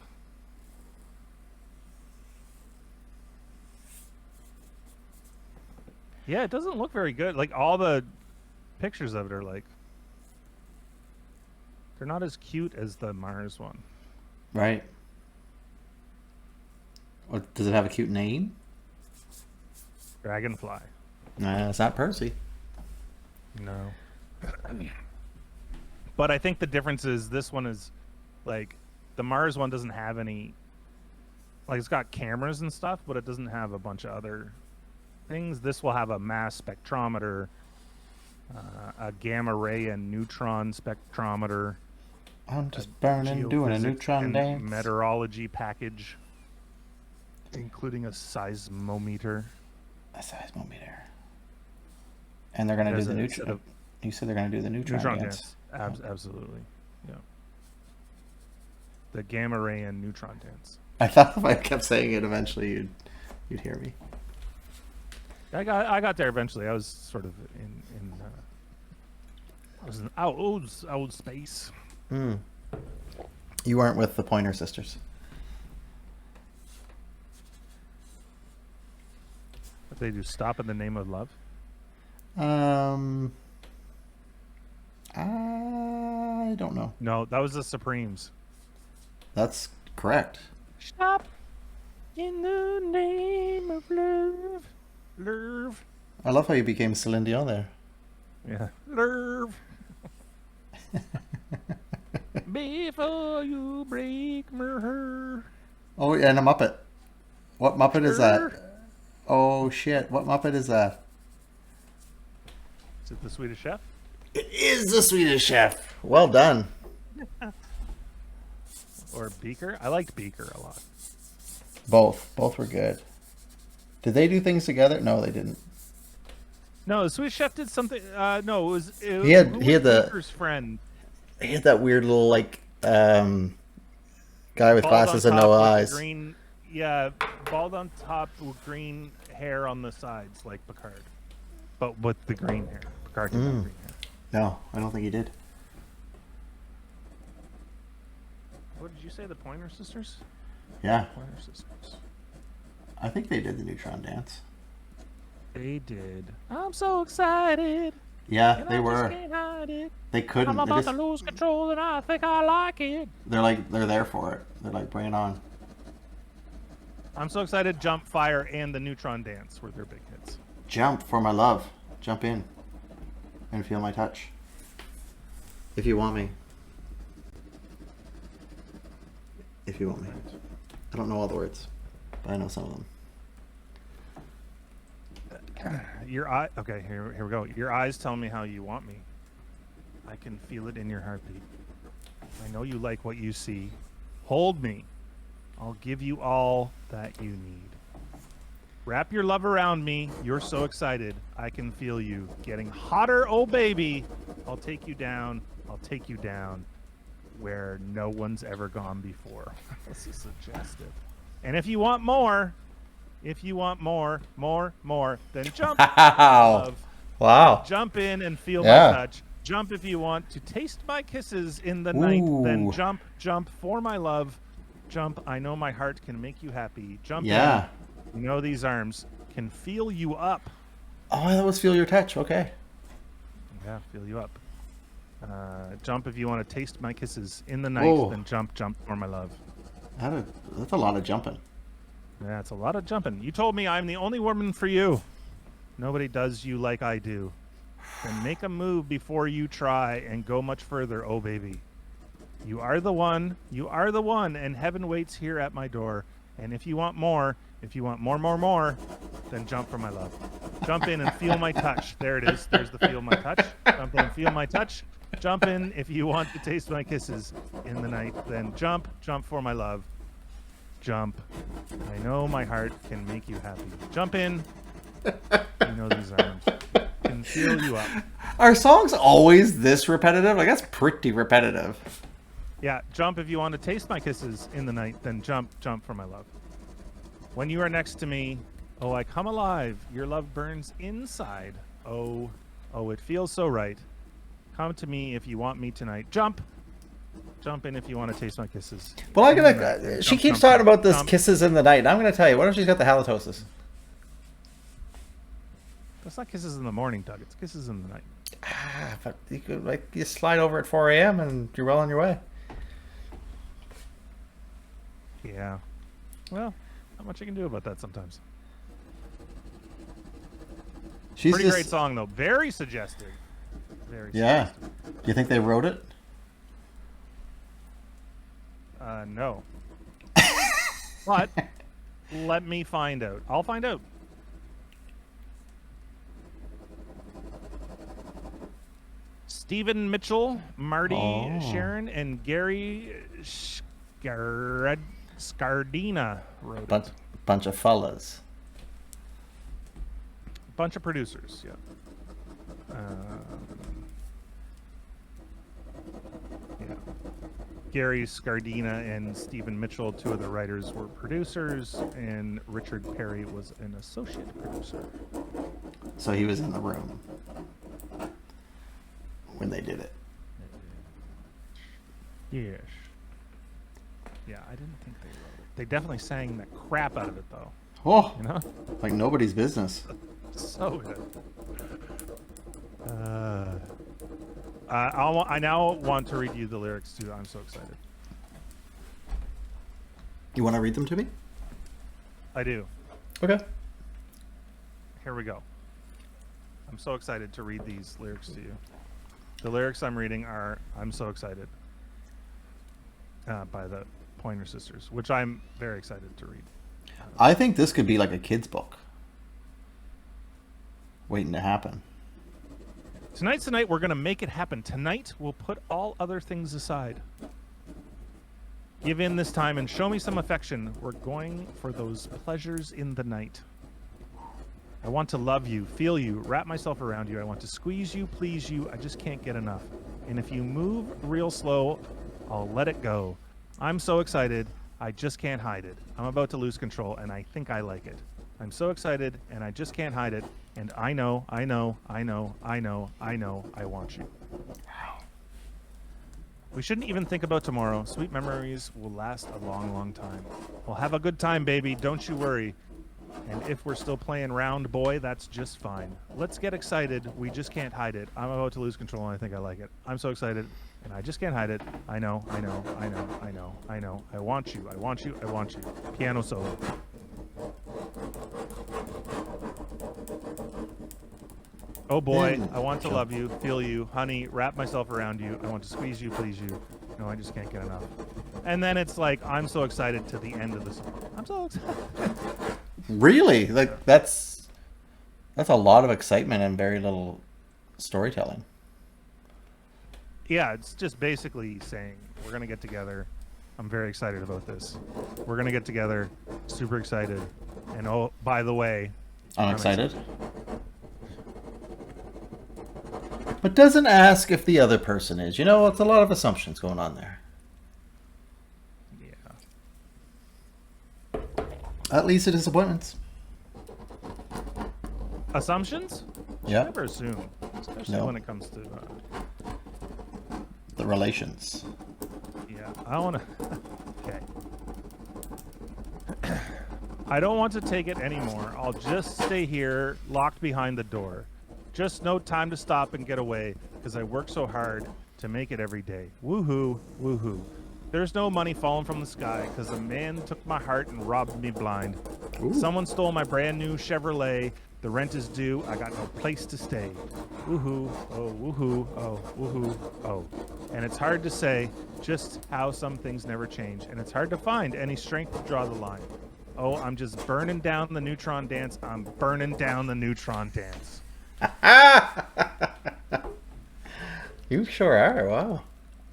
Yeah, it doesn't look very good. Like, all the pictures of it are like... They're not as cute as the Mars one. Right. What, does it have a cute name? Dragonfly. Nah, it's not Percy. No. But I think the difference is this one is, like, the Mars one doesn't have any... Like, it's got cameras and stuff, but it doesn't have a bunch of other things. This will have a mass spectrometer, a gamma ray and neutron spectrometer. I'm just burning, doing a neutron dance. Meteorology package, including a seismometer. A seismometer. And they're going to do the neutron. You said they're going to do the neutron dance. Absolutely. Yeah. The gamma ray and neutron dance. I thought if I kept saying it, eventually you'd hear me. I got there eventually. I was sort of I was in old space. You weren't with the Pointer Sisters. What they do? Stop in the name of love? I don't know. No, that was the Supremes. That's correct. Stop in the name of love. Love. I love how you became Celine Dion there. Yeah. Love. Before you break my heart. Oh, and a Muppet. What Muppet is that? Oh, shit. What Muppet is that? Is it the Swedish Chef? It is the Swedish Chef. Well done. Or Beaker? I liked Beaker a lot. Both. Both were good. Did they do things together? No, they didn't. No, the Swedish Chef did something. No, it was he had Beaker's friend. He had that weird little guy with glasses and no eyes. Bald on top with green hair on the sides, like Picard, but with the green hair. Picard didn't have green hair. No, I don't think he did. What did you say? The Pointer Sisters? Yeah. Pointer Sisters. I think they did the neutron dance. They did. I'm so excited. Yeah, they were. Can't hide it. They couldn't. I'm about to lose control, and I think I like it. They're there for it. They're like, bring it on. I'm so excited. Jump, Fire, and the neutron dance were their big hits. Jump for my love. Jump in and feel my touch. If you want me. If you want me. I don't know all the words, but I know some of them. Your eye. Okay, here we go. Your eyes tell me how you want me. I can feel it in your heartbeat. I know you like what you see. Hold me. I'll give you all that you need. Wrap your love around me. You're so excited. I can feel you getting hotter. Oh, baby. I'll take you down. I'll take you down where no one's ever gone before. This is suggestive. And if you want more, more, then jump. Wow. Wow. Jump in and feel Yeah. my touch. Jump if you want to taste my kisses in the night. Then Ooh. jump for my love. Jump. I know my heart can make you happy. Jump Yeah. in. You know these arms can feel you up. Oh, that was feel your touch. Okay. Yeah, feel you up. Jump if you want to taste my kisses in the night. Whoa. Then jump for my love. That's a lot of jumping. Yeah, it's a lot of jumping. You told me I'm the only woman for you. Nobody does you like I do. Then make a move before you try and go much further, oh baby. You are the one, and heaven waits here at my door. And if you want more, then jump for my love. Jump in and feel my touch. There it is. There's the feel my touch. Jump in and feel my touch. Jump in if you want to taste my kisses in the night. Then jump for my love. Jump. I know my heart can make you happy. Jump in. You know these arms can feel you up. Are songs always this repetitive? Like, that's pretty repetitive. Yeah, jump if you want to taste my kisses in the night. Then jump for my love. When you are next to me, oh, I come alive. Your love burns inside. Oh, it feels so right. Come to me if you want me tonight. Jump in if you want to taste my kisses. Well, she keeps talking about this kisses in the night. And I'm going to tell you, what if she's got the halitosis? That's not kisses in the morning, Doug. It's kisses in the night. But you could you slide over at 4 a.m. and you're well on your way. Yeah. Well, not much you can do about that sometimes. She's Pretty great song, though. Very suggestive. Very Yeah. suggestive. Do you think they wrote it? No. But let me find out. I'll find out. Stephen Mitchell, Marty Sharon, and Gary Scardina wrote it. Bunch of fellas. Bunch of producers, yeah. Yeah. Gary Scardina and Stephen Mitchell, two of the writers, were producers, and Richard Perry was an associate producer. So he was in the room when they did it. Yes. Yeah, I didn't think they wrote it. They definitely sang the crap out of it, though. Oh, You know? like nobody's business. So good. I now want to read you the lyrics too. I'm so excited. You want to read them to me? I do. Okay. Here we go. I'm so excited to read these lyrics to you. The lyrics I'm reading are "I'm so excited" by the Pointer Sisters, which I'm very excited to read. I think this could be like a kid's book waiting to happen. Tonight's the night we're going to make it happen. Tonight we'll put all other things aside. Give in this time and show me some affection. We're going for those pleasures in the night. I want to love you, feel you, wrap myself around you. I want to squeeze you, please you. I just can't get enough. And if you move real slow, I'll let it go. I'm so excited, I just can't hide it. I'm about to lose control, and I think I like it. I'm so excited, and I just can't hide it. And I know, I want you. We shouldn't even think about tomorrow. Sweet memories will last a long, long time. We'll have a good time, baby. Don't you worry. And if we're still playing round boy, that's just fine. Let's get excited. We just can't hide it. I'm about to lose control, and I think I like it. I'm so excited, and I just can't hide it. I know. I want you. I want you. Piano solo. Oh boy, I want to love you, feel you, honey, wrap myself around you. I want to squeeze you, please you. No, I just can't get enough. And then it's like, I'm so excited to the end of the song. I'm so excited. Really? Like, that's That's a lot of excitement and very little storytelling. Yeah, it's just basically saying we're gonna get together. I'm very excited about this. We're gonna get together. Super excited. And oh, by the way, I'm I'm excited. But doesn't ask if the other person is. You know, it's a lot of assumptions going on there. Yeah. That leads to disappointments. Assumptions? Yeah. Never assume, especially when it comes to. The relations. Yeah, I want to. Okay. I don't want to take it anymore. I'll just stay here, locked behind the door. Just no time to stop and get away, because I work so hard to make it every day. Woohoo, woohoo. There's no money falling from the sky, because a man took my heart and robbed me blind. Ooh. Someone stole my brand new Chevrolet. The rent is due. I got no place to stay. Woohoo, oh, woohoo, oh, woohoo, oh. And it's hard to say just how some things never change. And it's hard to find any strength to draw the line. Oh, I'm just burning down the neutron dance. I'm burning down the neutron dance. You sure are. Wow.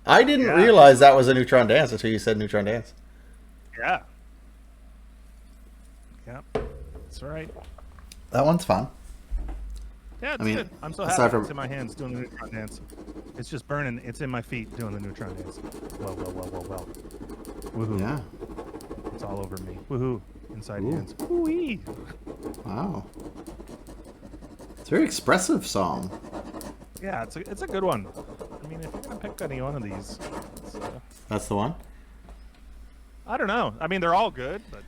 I didn't realize that was a neutron dance until you said neutron dance. Yeah. Yeah. That's right. That one's fun. Yeah, it's good. I'm so happy it's in my hands doing the neutron dance. It's just burning. It's in my feet doing the neutron dance. Well. Woohoo. Yeah. It's all over me. Woohoo. Inside hands. Woo-wee. Wow. It's a very expressive song. Yeah, it's a good one. I mean, if you're going to pick any one of these. That's the one? I don't know. I mean, they're all good, but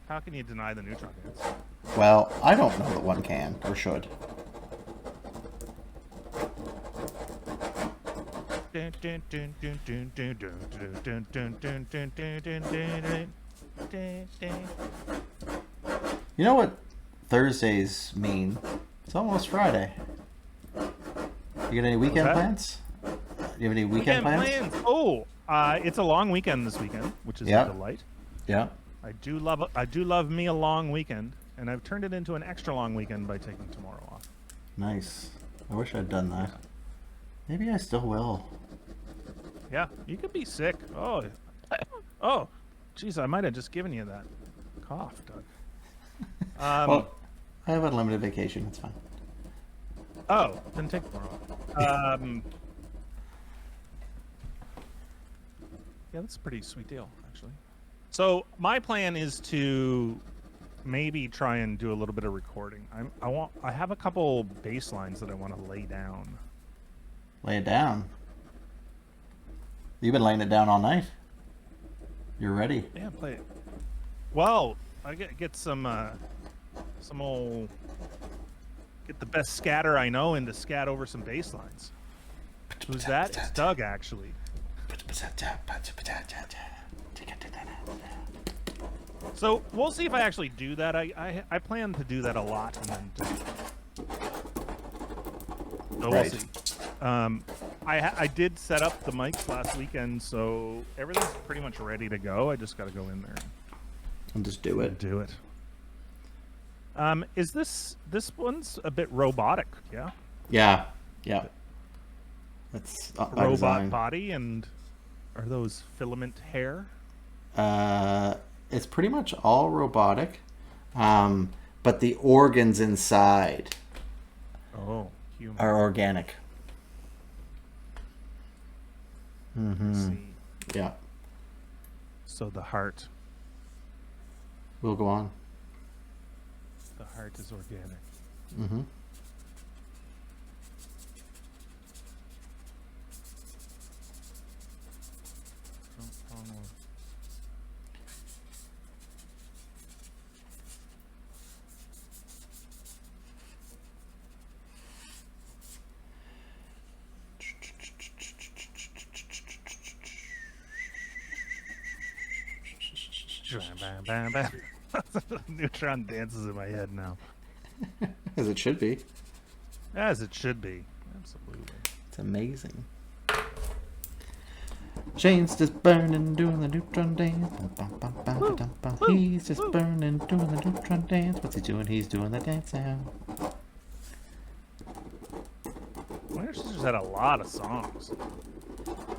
how can you deny the neutron dance? Well, I don't know that one can or should. You know what Thursdays mean? It's almost Friday. You got any weekend plans? Do you have any weekend plans? Oh, it's a long weekend this weekend, which is a delight. Yeah. I do love me a long weekend, and I've turned it into an extra long weekend by taking tomorrow off. Nice. I wish I'd done that. Maybe I still will. Yeah, you could be sick. Oh, jeez, I might have just given you that cough, Doug. Well, I have unlimited vacation. It's fine. Oh, then take tomorrow off. Yeah, that's a pretty sweet deal, actually. So my plan is to maybe try and do a little bit of recording. I have a couple bass lines that I want to lay down. Lay it down. You've been laying it down all night. You're ready. Yeah, play it. Well, I get some old, get the best scatter I know and to scat over some bass lines. Who's that? It's Doug, actually. So we'll see if I actually do that. I plan to do that a lot, and then so we'll see. I did set up the mics last weekend, so everything's pretty much ready to go. I just got to go in there and just do it. Do it. Is this one's a bit robotic? Yeah. Yeah. Yeah. It's robot design. Body, and are those filament hair? It's pretty much all robotic, but the organs inside are organic. Mm-hmm. Yeah. So the heart will go on. The heart is organic. Mm-hmm. Neutron dances in my head now. As it should be. As it should be. Absolutely. It's amazing. Shane's just burning, doing the neutron dance. He's just burning, doing the neutron dance. What's he doing? He's doing the dance now. Pointer Sisters had a lot of songs.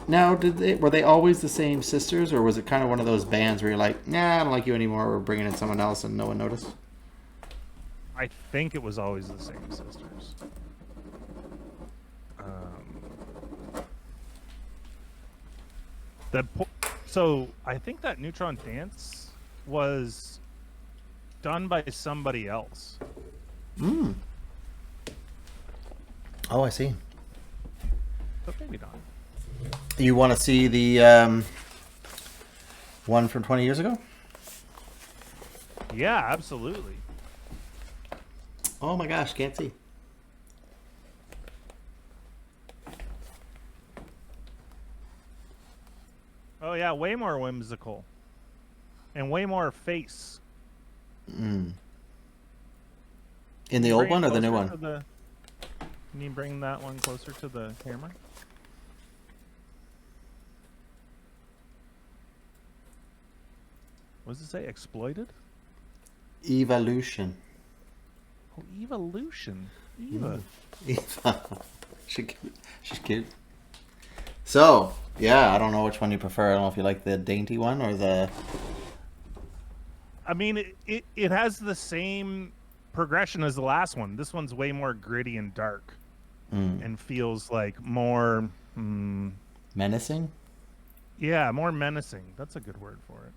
Now, were they always the same sisters, or was it kind of one of those bands where you're like, nah, I don't like you anymore, we're bringing in someone else and no one noticed? I think it was always the same sisters. So I think that Neutron Dance was done by somebody else. Mm. Oh, I see. But maybe not. You want to see the one from 20 years ago? Yeah, absolutely. Oh my gosh, can't see. Oh yeah, way more whimsical. And way more face. Mm. In the old one or the new one? Can you bring that one closer to the camera? What does it say? Exploited? Evolution. Oh, evolution. Eva. Eva. She's cute. So, yeah, I don't know which one you prefer. I don't know if you like the dainty one or the... I mean, it has the same progression as the last one. This one's way more gritty and dark. And feels like more... menacing? Yeah, more menacing. That's a good word for it.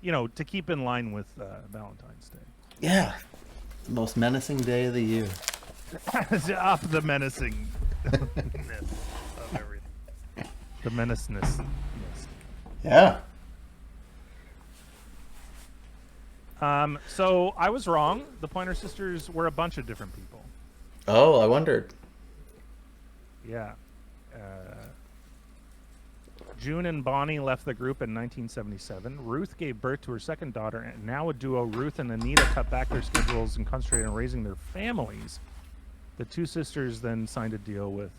You know, to keep in line with Valentine's Day. Yeah. The most menacing day of the year. Up the menacing of everything. The menaceness. Yeah. So I was wrong. The Pointer Sisters were a bunch of different people. Oh, I wondered. Yeah. June and Bonnie left the group in 1977. Ruth gave birth to her second daughter, and now a duo, Ruth and Anita, cut back their schedules and concentrated on raising their families. The two sisters then signed a deal with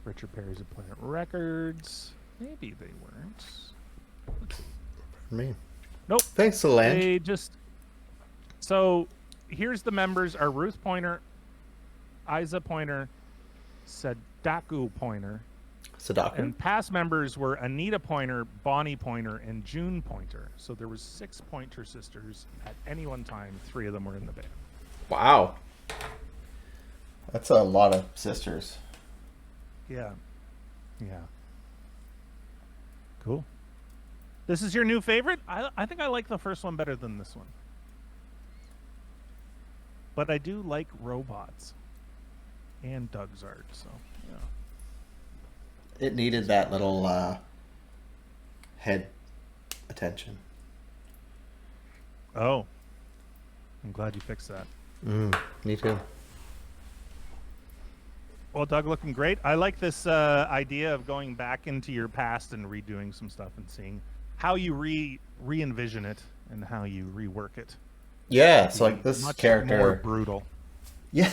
Richard Perry's at Planet Records. Maybe they weren't. Let's see. Me. Nope. Thanks, Solange. They just... So, here's the members are Ruth Pointer, Isa Pointer, Sadako Pointer, Sadako. and past members were Anita Pointer, Bonnie Pointer, and June Pointer. So there was 6 Pointer sisters at any one time. 3 of them were in the band. Wow. That's a lot of sisters. Yeah. Yeah. Cool. This is your new favorite? I think I like the first one better than this one. But I do like robots. And Doug's art, so, yeah. It needed that little head attention. Oh. I'm glad you fixed that. Me too. Well, Doug, looking great. I like this idea of going back into your past and redoing some stuff and seeing how you re-envision it and how you rework it. Yeah, so like this much character... more brutal. Yeah.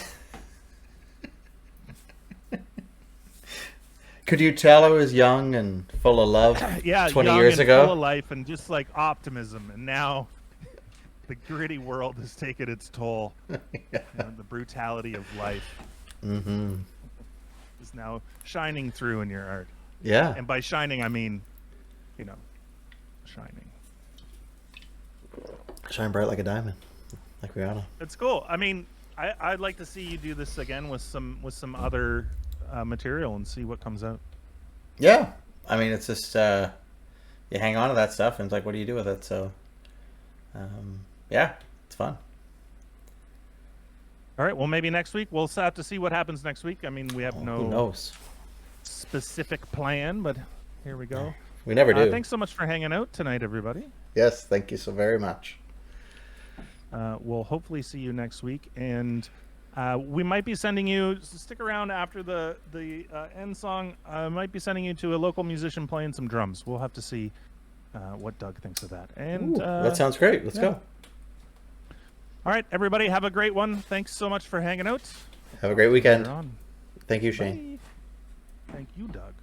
Could you tell I was young and full of love Yeah, 20 young years and ago? full of life and just like optimism. And now the gritty world has taken its toll. Yeah. You know, the brutality of life is now shining through in your art. Yeah. And by shining, I mean, you know, shining. Shine bright like a diamond, like Rihanna. It's cool. I mean, I'd like to see you do this again with some other material and see what comes out. Yeah. I mean, it's just, you hang on to that stuff and it's like, what do you do with it? So, yeah, it's fun. All right. Well, maybe next week. We'll have to see what happens next week. I mean, we have Who no knows? specific plan, but here we go. We never do. Thanks so much for hanging out tonight, everybody. Yes, thank you so very much. We'll hopefully see you next week, and we might be sending you. Stick around after the end song. I might be sending you to a local musician playing some drums. We'll have to see what Doug thinks of that. And Ooh, that sounds great. Let's go. All right, everybody, have a great one. Thanks so much for hanging out. Have a great weekend. Later on. Thank you, Shane. Bye. Thank you, Doug.